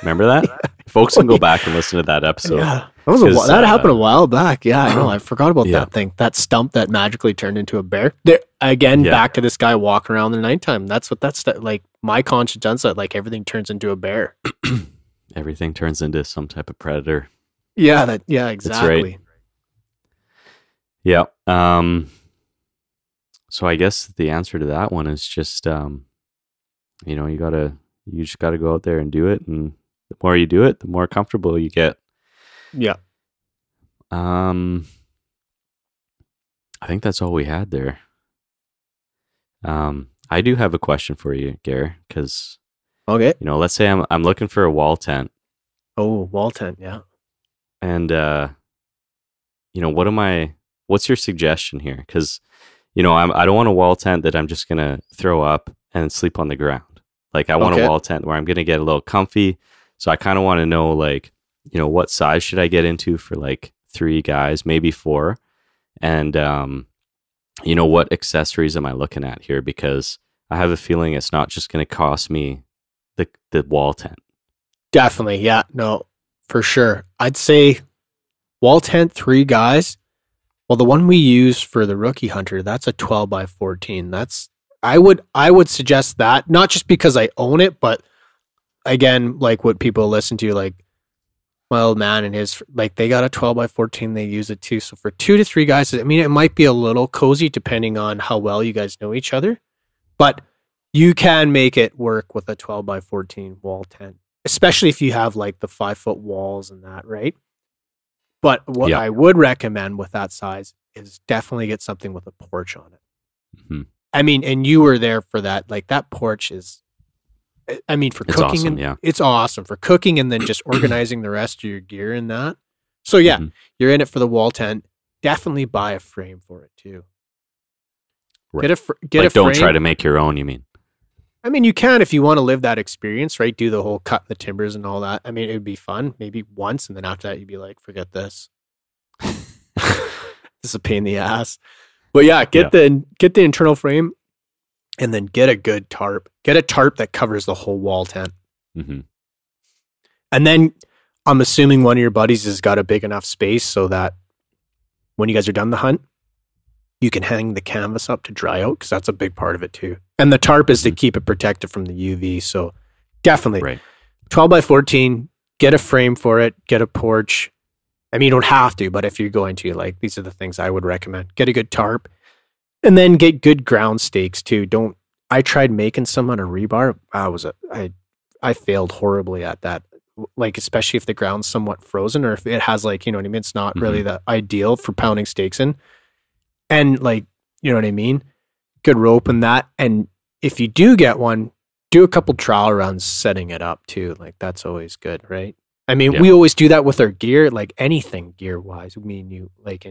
Remember that? Yeah. Folks can go back and listen to that episode. Yeah, that happened a while back. Yeah, I know. I forgot about that thing. That stump that magically turned into a bear. There again, back to this guy walking around in the nighttime. That's what like my conscience does that. Like everything turns into a bear. Everything turns into some type of predator. Yeah, exactly. Right. Yeah. So I guess the answer to that one is just, you know, you just gotta go out there and do it, and the more you do it, the more comfortable you get. Yeah. I think that's all we had there. I do have a question for you, Garrett, because okay, you know, let's say I'm looking for a wall tent. Oh, wall tent, yeah. And you know, what's your suggestion here? Because you know, I don't want a wall tent that I'm just gonna throw up and sleep on the ground. Like I want a wall tent where I'm gonna get a little comfy. So I kind of want to know, like, you know, what size should I get into for like 3 guys, maybe 4, and you know, what accessories am I looking at here? Because I have a feeling it's not just gonna cost me the wall tent. Definitely, yeah, no, for sure. I'd say wall tent 3 guys. Well, the one we use for the rookie hunter, that's a 12 by 14. I would suggest that, not just because I own it, but again, like what people listen to, like my old man and his, like they got a 12 by 14, they use it too. So for 2 to 3 guys, I mean, it might be a little cozy depending on how well you guys know each other, but you can make it work with a 12 by 14 wall tent, especially if you have like the 5-foot walls and that, right? But what I would recommend with that size is definitely get something with a porch on it. Mm-hmm. I mean, and you were there for that. Like that porch is, I mean, for cooking, awesome, it's awesome for cooking and then just organizing the rest of your gear in that. So yeah, you're in it for the wall tent. Definitely buy a frame for it too. Right. Get like, a frame. Don't try to make your own, you mean? I mean, you can if you want to live that experience, right? Do the whole cut the timbers and all that. I mean, it would be fun, maybe once, and then after that, you'd be like, forget this. This is a pain in the ass. But yeah, get the internal frame, and then get a good tarp. Get a tarp that covers the whole wall tent. Mm-hmm. And then I'm assuming one of your buddies has got a big enough space so that when you guys are done the hunt, you can hang the canvas up to dry out, because that's a big part of it too. And the tarp is to keep it protected from the UV. So definitely 12 by 14, get a frame for it, get a porch. I mean, you don't have to, but if you're going to, like, these are the things I would recommend. Get a good tarp, and then get good ground stakes too. I tried making some on a rebar. I failed horribly at that. Like, especially if the ground's somewhat frozen, or if it has, like, you know what I mean? It's not really the ideal for pounding stakes in. And like, you know what I mean? Good rope and that. And if you do get one, do a couple trial runs setting it up too. Like, that's always good, right? I mean, we always do that with our gear, like anything gear wise. Me and you, like,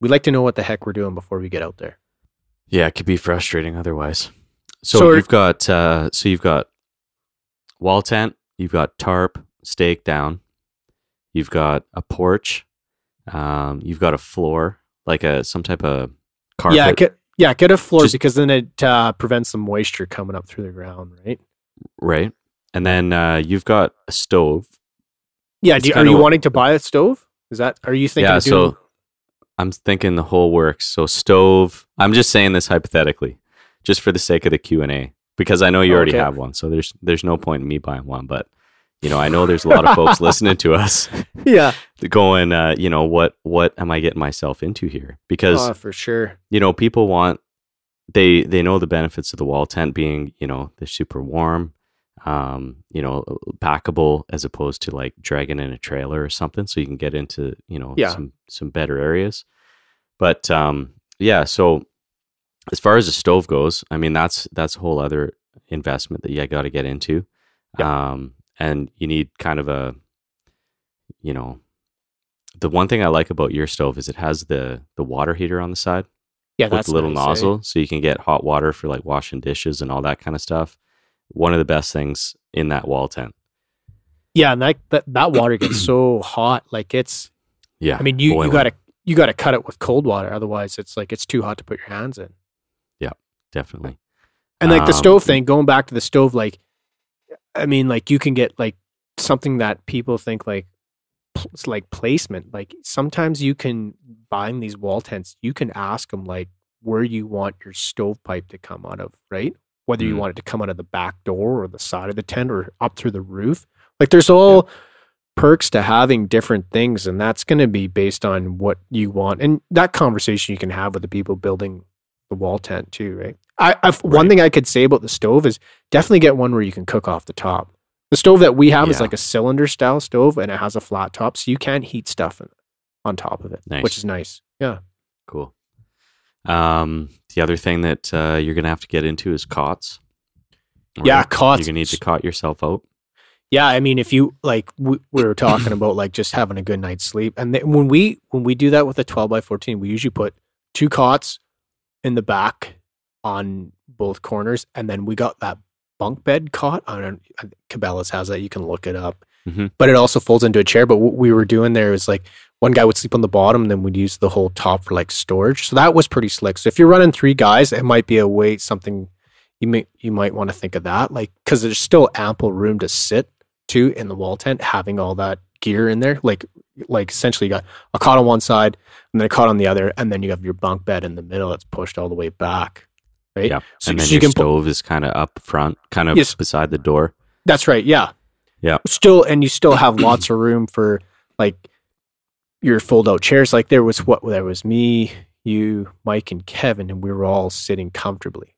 we like to know what the heck we're doing before we get out there. Yeah, it could be frustrating otherwise. So you've got wall tent, you've got tarp, stake down, you've got a porch, you've got a floor, like some type of carpet. Get a floor, because then it prevents the moisture coming up through the ground, right? Right. And then you've got a stove. Yeah, are you wanting to buy a stove? Are you thinking of doing... I'm thinking the whole works. So stove. I'm just saying this hypothetically, just for the sake of the Q&A, because I know you already have one. So there's no point in me buying one. But I know there's a lot of folks listening to us. Yeah, going, what am I getting myself into here? Because for sure. People want they know the benefits of the wall tent being they're super warm, packable as opposed to like dragging in a trailer or something, so you can get into some better areas. But so as far as the stove goes, I mean that's a whole other investment that you got to get into. And you need kind of a the one thing I like about your stove is it has the water heater on the side. Yeah, with that's the little nice, nozzle, so you can get hot water for like washing dishes and all that kind of stuff. One of the best things in that wall tent. Yeah, and that water gets so hot, like it's. Yeah, I mean, you gotta cut it with cold water, otherwise it's too hot to put your hands in. Yeah, definitely. And like the stove thing, going back to the stove, like, I mean, like you can get like something that people think like it's like placement. Like sometimes you can buying these wall tents, you can ask them like where you want your stovepipe to come out of, right? Whether you want it to come out of the back door or the side of the tent or up through the roof. Like there's all perks to having different things, and that's going to be based on what you want. And that conversation you can have with the people building the wall tent too, right? One thing I could say about the stove is definitely get one where you can cook off the top. The stove that we have is like a cylinder style stove, and it has a flat top, so you can heat stuff on top of it, which is nice. Yeah. Cool. The other thing that you're going to have to get into is cots. Right? Yeah, cots. You're going to need to cot yourself out. Yeah, I mean, if you like, we were talking about like just having a good night's sleep, and when we do that with a 12x14, we usually put 2 cots in the back on both corners, and then we got that bunk bed cot. I don't know, Cabela's has that. You can look it up, but it also folds into a chair. But what we were doing there is like one guy would sleep on the bottom, and then we'd use the whole top for like storage. So that was pretty slick. So if you're running 3 guys, it might be something you might want to think of that, like because there's still ample room to sit too in the wall tent, having all that gear in there. Like essentially you got a cot on one side and then a cot on the other, and then you have your bunk bed in the middle that's pushed all the way back. Right. Yeah. So, and then your stove is kind of up front, kind of beside the door. That's right. Yeah. Yeah. You still have lots of room for like your fold out chairs. Like there was me, you, Mike, and Kevin, and we were all sitting comfortably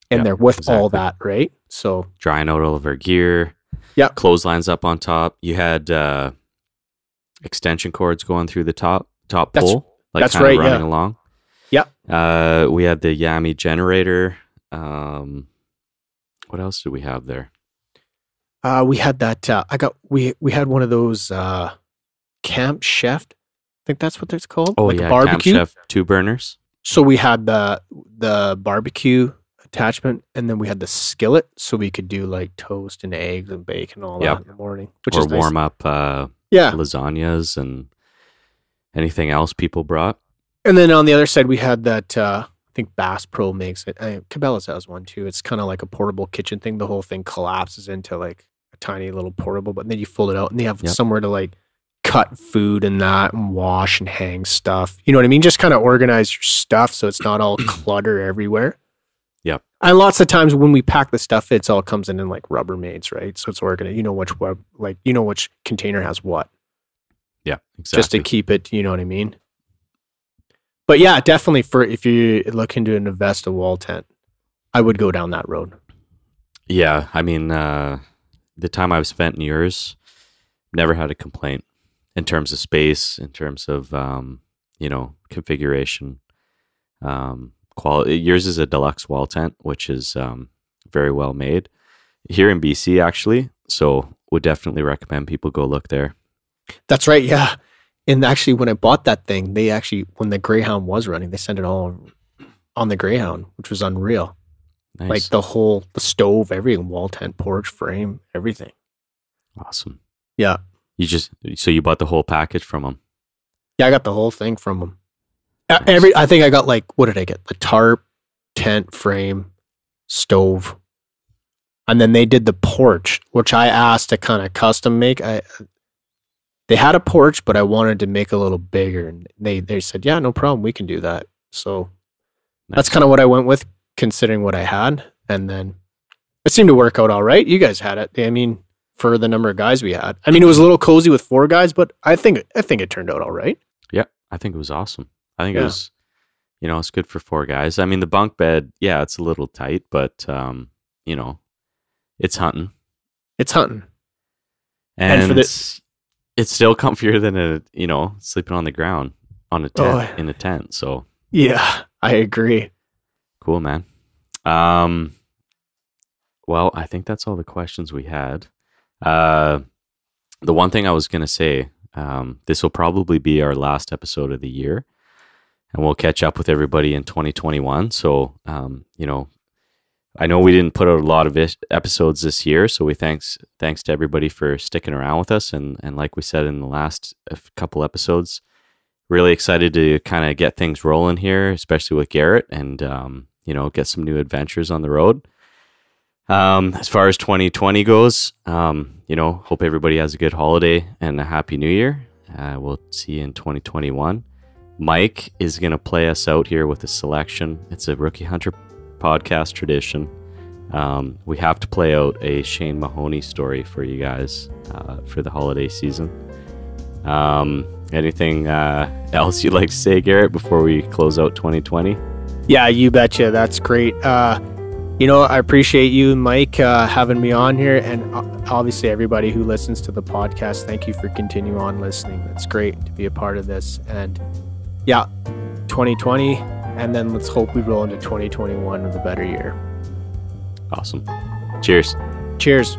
in there with all that. Right. So drying out all of our gear. Yeah. Clotheslines up on top. You had extension cords going through the top pole. Like that's kind right. Of running along. Yeah. We had the Yami generator. What else did we have there? We had that. We had one of those Camp Chef. I think that's what it's called. Oh, like yeah, barbecue. Camp Chef 2 burners. So we had the barbecue attachment, and then we had the skillet, so we could do like toast and eggs and bacon and all that in the morning, which is nice. Warm up lasagnas and anything else people brought. And then on the other side, we had that, I think Bass Pro makes it. Cabela's has one too. It's kind of like a portable kitchen thing. The whole thing collapses into like a tiny little portable, but then you fold it out and they have somewhere to like cut food and that and wash and hang stuff. You know what I mean? Just kind of organize your stuff so it's not all clutter everywhere. Yep. And lots of times when we pack the stuff, it all comes in like Rubbermaids, right? So it's organized. You know which container has what. Yeah, exactly. Just to keep it, you know what I mean? But yeah, definitely if you're looking to invest a wall tent, I would go down that road. Yeah, I mean, the time I've spent in yours, never had a complaint in terms of space, in terms of configuration, quality. Yours is a deluxe wall tent, which is very well made here in BC, actually. So would definitely recommend people go look there. That's right. Yeah. And actually, when I bought that thing, when the Greyhound was running, they sent it all on the Greyhound, which was unreal. Nice. Like the stove, everything, wall tent, porch, frame, everything. Awesome. Yeah. So you bought the whole package from them? Yeah, I got the whole thing from them. Nice. I think I got what did I get? The tarp, tent, frame, stove. And then they did the porch, which I asked to kind of custom make. they had a porch, but I wanted to make it a little bigger. And they said, yeah, no problem. We can do that. So that's kind of what I went with, considering what I had. And then it seemed to work out all right. You guys had it. I mean, for the number of guys we had. I mean, it was a little cozy with 4 guys, but I think it turned out all right. Yeah, I think it was awesome. I think it was, it's good for 4 guys. I mean, the bunk bed, yeah, it's a little tight, but, it's hunting. It's hunting. And for this, it's still comfier than sleeping on the ground on a tent, in a tent. So yeah, I agree. Cool, man. Well, I think that's all the questions we had. The one thing I was going to say, this will probably be our last episode of the year, and we'll catch up with everybody in 2021. So, I know we didn't put out a lot of episodes this year, so thanks to everybody for sticking around with us. And like we said in the last couple episodes, really excited to kind of get things rolling here, especially with Garrett, and get some new adventures on the road. As far as 2020 goes, hope everybody has a good holiday and a happy new year. We'll see you in 2021. Mike is going to play us out here with a selection. It's a Rookie Hunter podcast tradition. We have to play out a Shane Mahoney story for you guys for the holiday season. Anything else you'd like to say, Garrett, before we close out 2020? Yeah, you betcha. That's great. I appreciate you, Mike, having me on here, and obviously everybody who listens to the podcast. Thank you for continuing on listening. It's great to be a part of this. And yeah, 2020, and then let's hope we roll into 2021 with a better year. Awesome. Cheers. Cheers.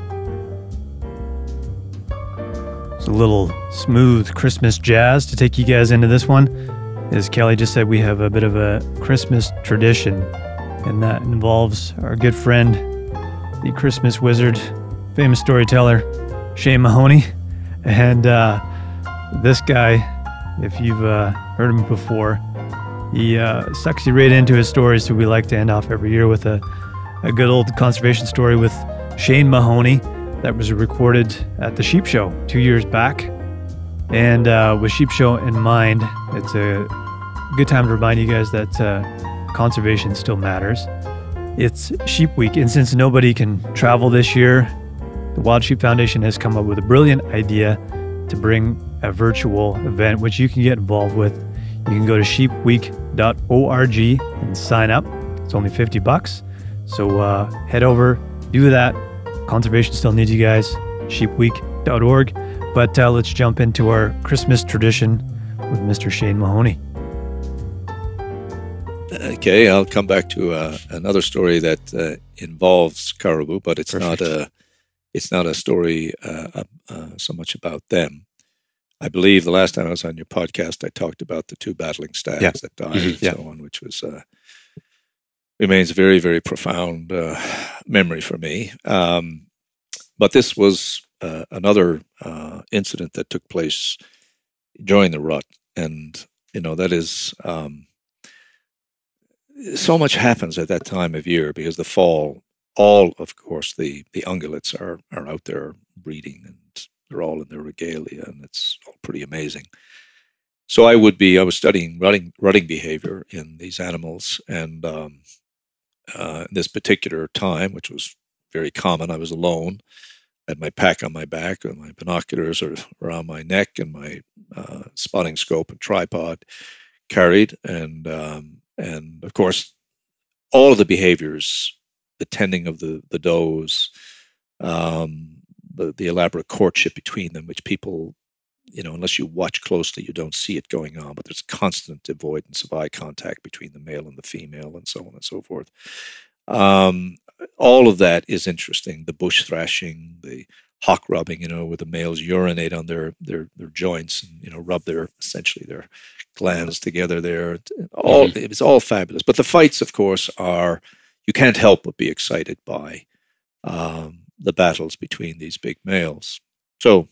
It's a little smooth Christmas jazz to take you guys into this one. As Kelly just said, we have a bit of a Christmas tradition, and that involves our good friend, the Christmas wizard, famous storyteller, Shane Mahoney. And this guy, if you've heard him before, he sucks you right into his stories. So we like to end off every year with a good old conservation story with Shane Mahoney that was recorded at the Sheep Show 2 years back. And with Sheep Show in mind, it's a good time to remind you guys that conservation still matters. It's Sheep Week, and since nobody can travel this year, the Wild Sheep Foundation has come up with a brilliant idea to bring a virtual event, which you can get involved with. You can go to sheepweek.org and sign up. It's only $50. So head over, do that. Conservation still needs you guys. sheepweek.org. But let's jump into our Christmas tradition with Mr. Shane Mahoney. Okay, I'll come back to another story that involves caribou, but it's not a story so much about them. I believe the last time I was on your podcast, I talked about the 2 battling stags that died and so on, which was remains a very, very profound memory for me. But this was another incident that took place during the rut, and that is. So much happens at that time of year because the fall, all, of course, the ungulates are out there breeding, and they're all in their regalia, and it's all pretty amazing. So I was studying rutting behavior in these animals, and this particular time, which was very common, I was alone, had my pack on my back, and my binoculars are around my neck, and my spotting scope and tripod carried, and of course, all of the behaviors, the tending of the does, the elaborate courtship between them, which people, unless you watch closely, you don't see it going on, but there's constant avoidance of eye contact between the male and the female, and so on and so forth. All of that is interesting. The bush thrashing, the hawk rubbing, where the males urinate on their joints and, rub essentially their glands together there. It's all fabulous. But the fights, of course, you can't help but be excited by the battles between these big males. So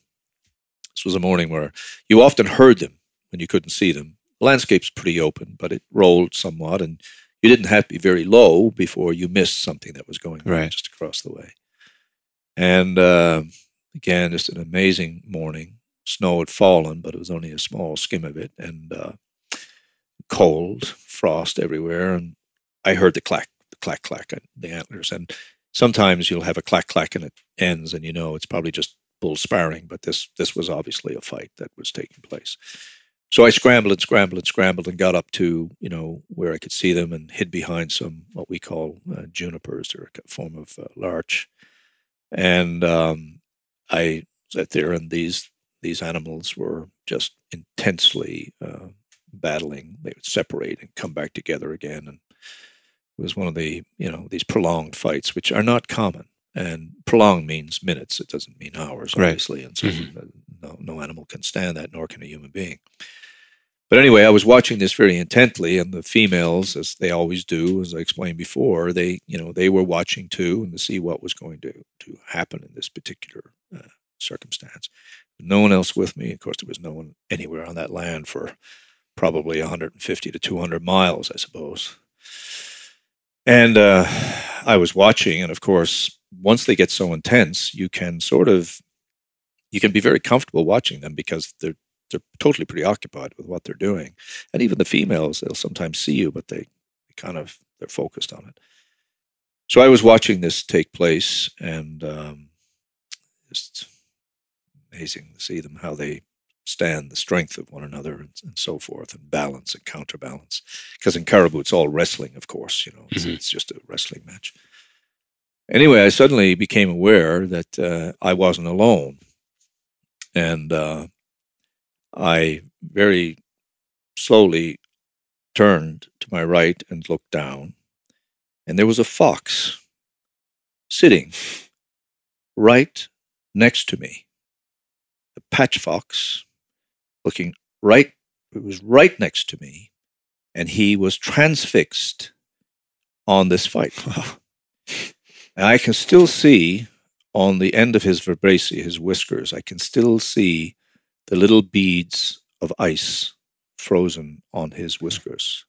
this was a morning where you often heard them when you couldn't see them. The landscape's pretty open, but it rolled somewhat, and you didn't have to be very low before you missed something that was going on just across the way. And again, just an amazing morning. snow had fallen, but it was only a small skim of it, and cold, frost everywhere, and I heard the clack, and the antlers, and sometimes you'll have a clack and it ends, and it's probably just bull sparring, but this was obviously a fight that was taking place. So I scrambled and got up to where I could see them and hid behind some what we call junipers. They're a form of larch, and I sat there, and these animals were just intensely battling. They would separate and come back together again, and it was one of the these prolonged fights, which are not common. And prolonged means minutes; it doesn't mean hours, obviously. And so no animal can stand that, nor can a human being. But anyway, I was watching this very intently, and the females, as they always do, as I explained before, they were watching too, and to see what was going to happen in this particular circumstance. No one else with me. Of course, there was no one anywhere on that land for probably 150 to 200 miles, I suppose. And I was watching, and of course, once they get so intense, you can be very comfortable watching them because they're totally preoccupied with what they're doing. And even the females, they'll sometimes see you, but they're focused on it. So I was watching this take place, and just amazing to see them, how they stand the strength of one another and so forth, and balance and counterbalance. Because in caribou, it's all wrestling, of course. It's just a wrestling match. Anyway, I suddenly became aware that I wasn't alone. And I very slowly turned to my right and looked down, and there was a fox sitting right next to me. A patch fox looking right, it was right next to me, and he was transfixed on this fight. And I can still see on the end of his vibration, his whiskers, I can still see the little beads of ice frozen on his whiskers.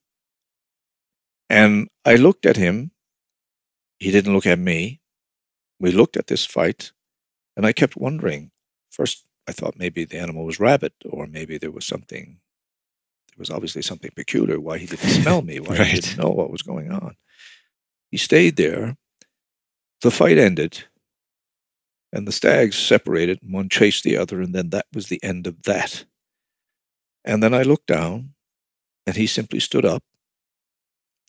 And I looked at him. He didn't look at me. We looked at this fight, and I kept wondering. First, I thought maybe the animal was rabid, or maybe there was obviously something peculiar, why he didn't smell me, why he didn't know what was going on. He stayed there. The fight ended, and the stags separated, and one chased the other, and then that was the end of that. And then I looked down, and he simply stood up,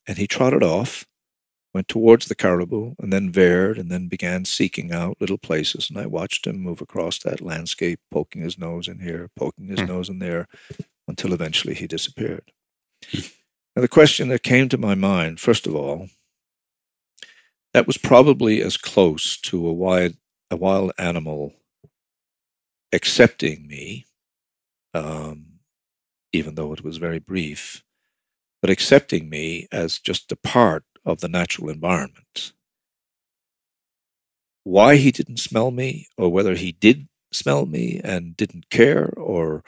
and he trotted off, went towards the caribou, and then veered, and then began seeking out little places, and I watched him move across that landscape, poking his nose in here, poking his nose in there, until eventually he disappeared. Now, the question that came to my mind, first of all, that was probably as close to a wild animal accepting me, even though it was very brief, but accepting me as just a part of the natural environment. Why he didn't smell me, or whether he did smell me and didn't care, or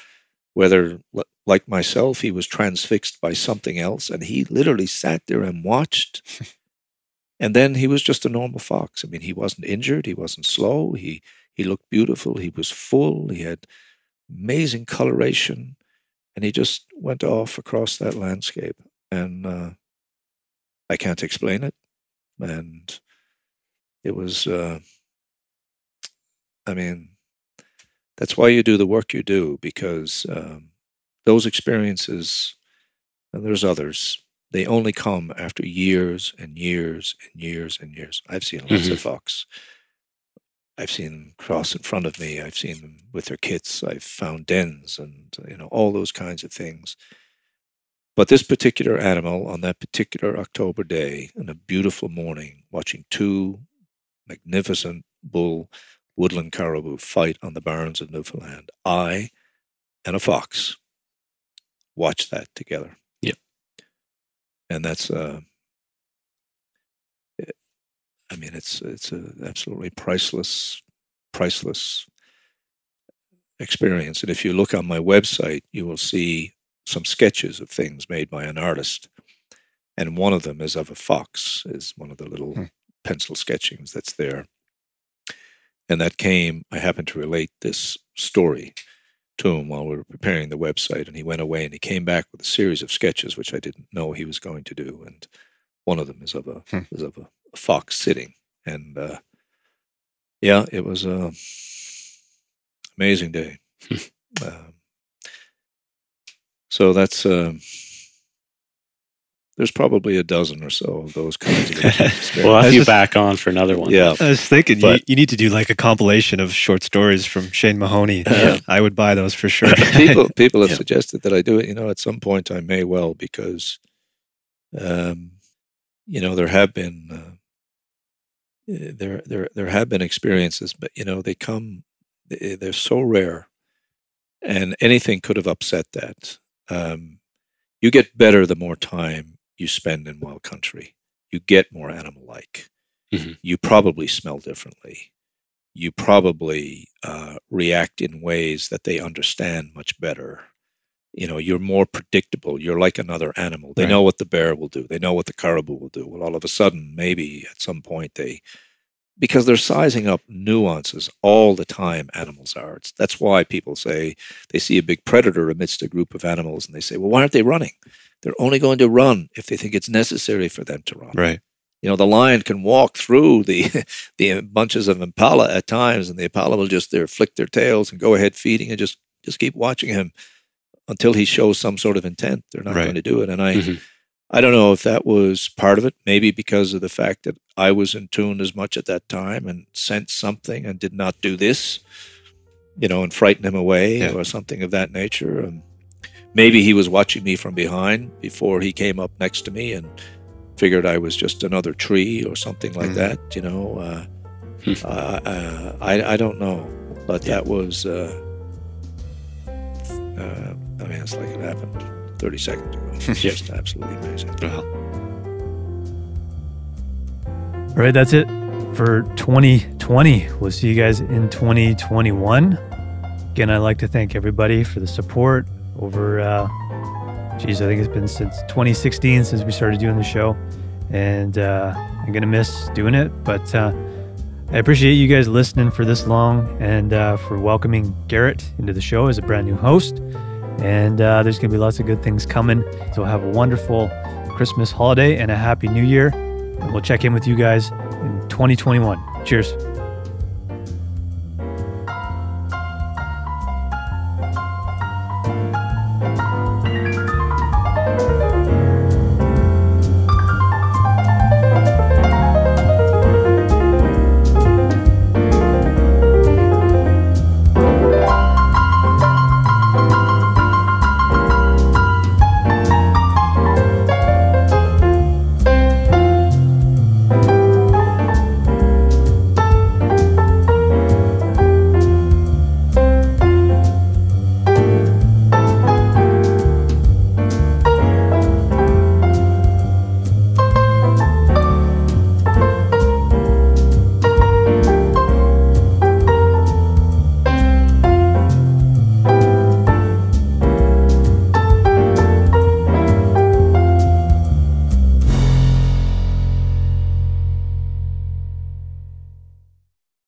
whether, like myself, he was transfixed by something else, and he literally sat there and watched. And then he was just a normal fox. I mean, he wasn't injured. He wasn't slow. He looked beautiful. He was full. He had amazing coloration. And he just went off across that landscape. And I can't explain it. And it was, that's why you do the work you do, because those experiences, and there's others, they only come after years and years and years and years. I've seen lots of fox. I've seen them cross in front of me. I've seen them with their kits. I've found dens and all those kinds of things. But this particular animal, on that particular October day, in a beautiful morning, watching two magnificent bull woodland caribou fight on the barrens of Newfoundland, I and a fox watched that together. Yep. And that's it's an absolutely priceless experience. And if you look on my website, you will see some sketches of things made by an artist, and one of them is of a fox, is one of the little pencil sketchings that's there. And that came, I happened to relate this story to him while we were preparing the website, and he went away and he came back with a series of sketches which I didn't know he was going to do, and one of them is of a fox sitting, and yeah, it was a amazing day. So that's there's probably a dozen or so of those kinds of experiences. We'll have you back on for another one. Yeah. I was thinking But- you need to do like a compilation of short stories from Shane Mahoney. Yeah. I would buy those for sure. People have Yeah. suggested that I do it. At some point I may well, because there have been there have been experiences, but they're so rare, and anything could have upset that. You get better the more time you spend in wild country. You get more animal-like. Mhm. You probably smell differently. You probably react in ways that they understand much better. You're more predictable. You're like another animal. They Right. know what the bear will do. They know what the caribou will do. Well, all of a sudden, maybe at some point because they're sizing up nuances all the time, animals are. That's why people say they see a big predator amidst a group of animals and they say, well, why aren't they running? They're only going to run if they think it's necessary for them to run. Right. The lion can walk through the bunches of impala at times, and the impala will just flick their tails and go ahead feeding and just keep watching him until he shows some sort of intent. They're not Right. going to do it. And Mhm. I don't know if that was part of it, maybe because of the fact that I was in tune as much at that time and sensed something and did not do this, and frighten him away Yeah. or something of that nature. And maybe he was watching me from behind before he came up next to me and figured I was just another tree or something like Mhm. that, I don't know. But that was, it's like it happened 30 seconds ago. It's just absolutely amazing. Well, All right, that's it for 2020. We'll see you guys in 2021. Again, I'd like to thank everybody for the support over, I think it's been since 2016 since we started doing the show. And I'm going to miss doing it, but I appreciate you guys listening for this long and for welcoming Garrett into the show as a brand new host. And there's going to be lots of good things coming. So have a wonderful Christmas holiday and a happy new year. And we'll check in with you guys in 2021. Cheers.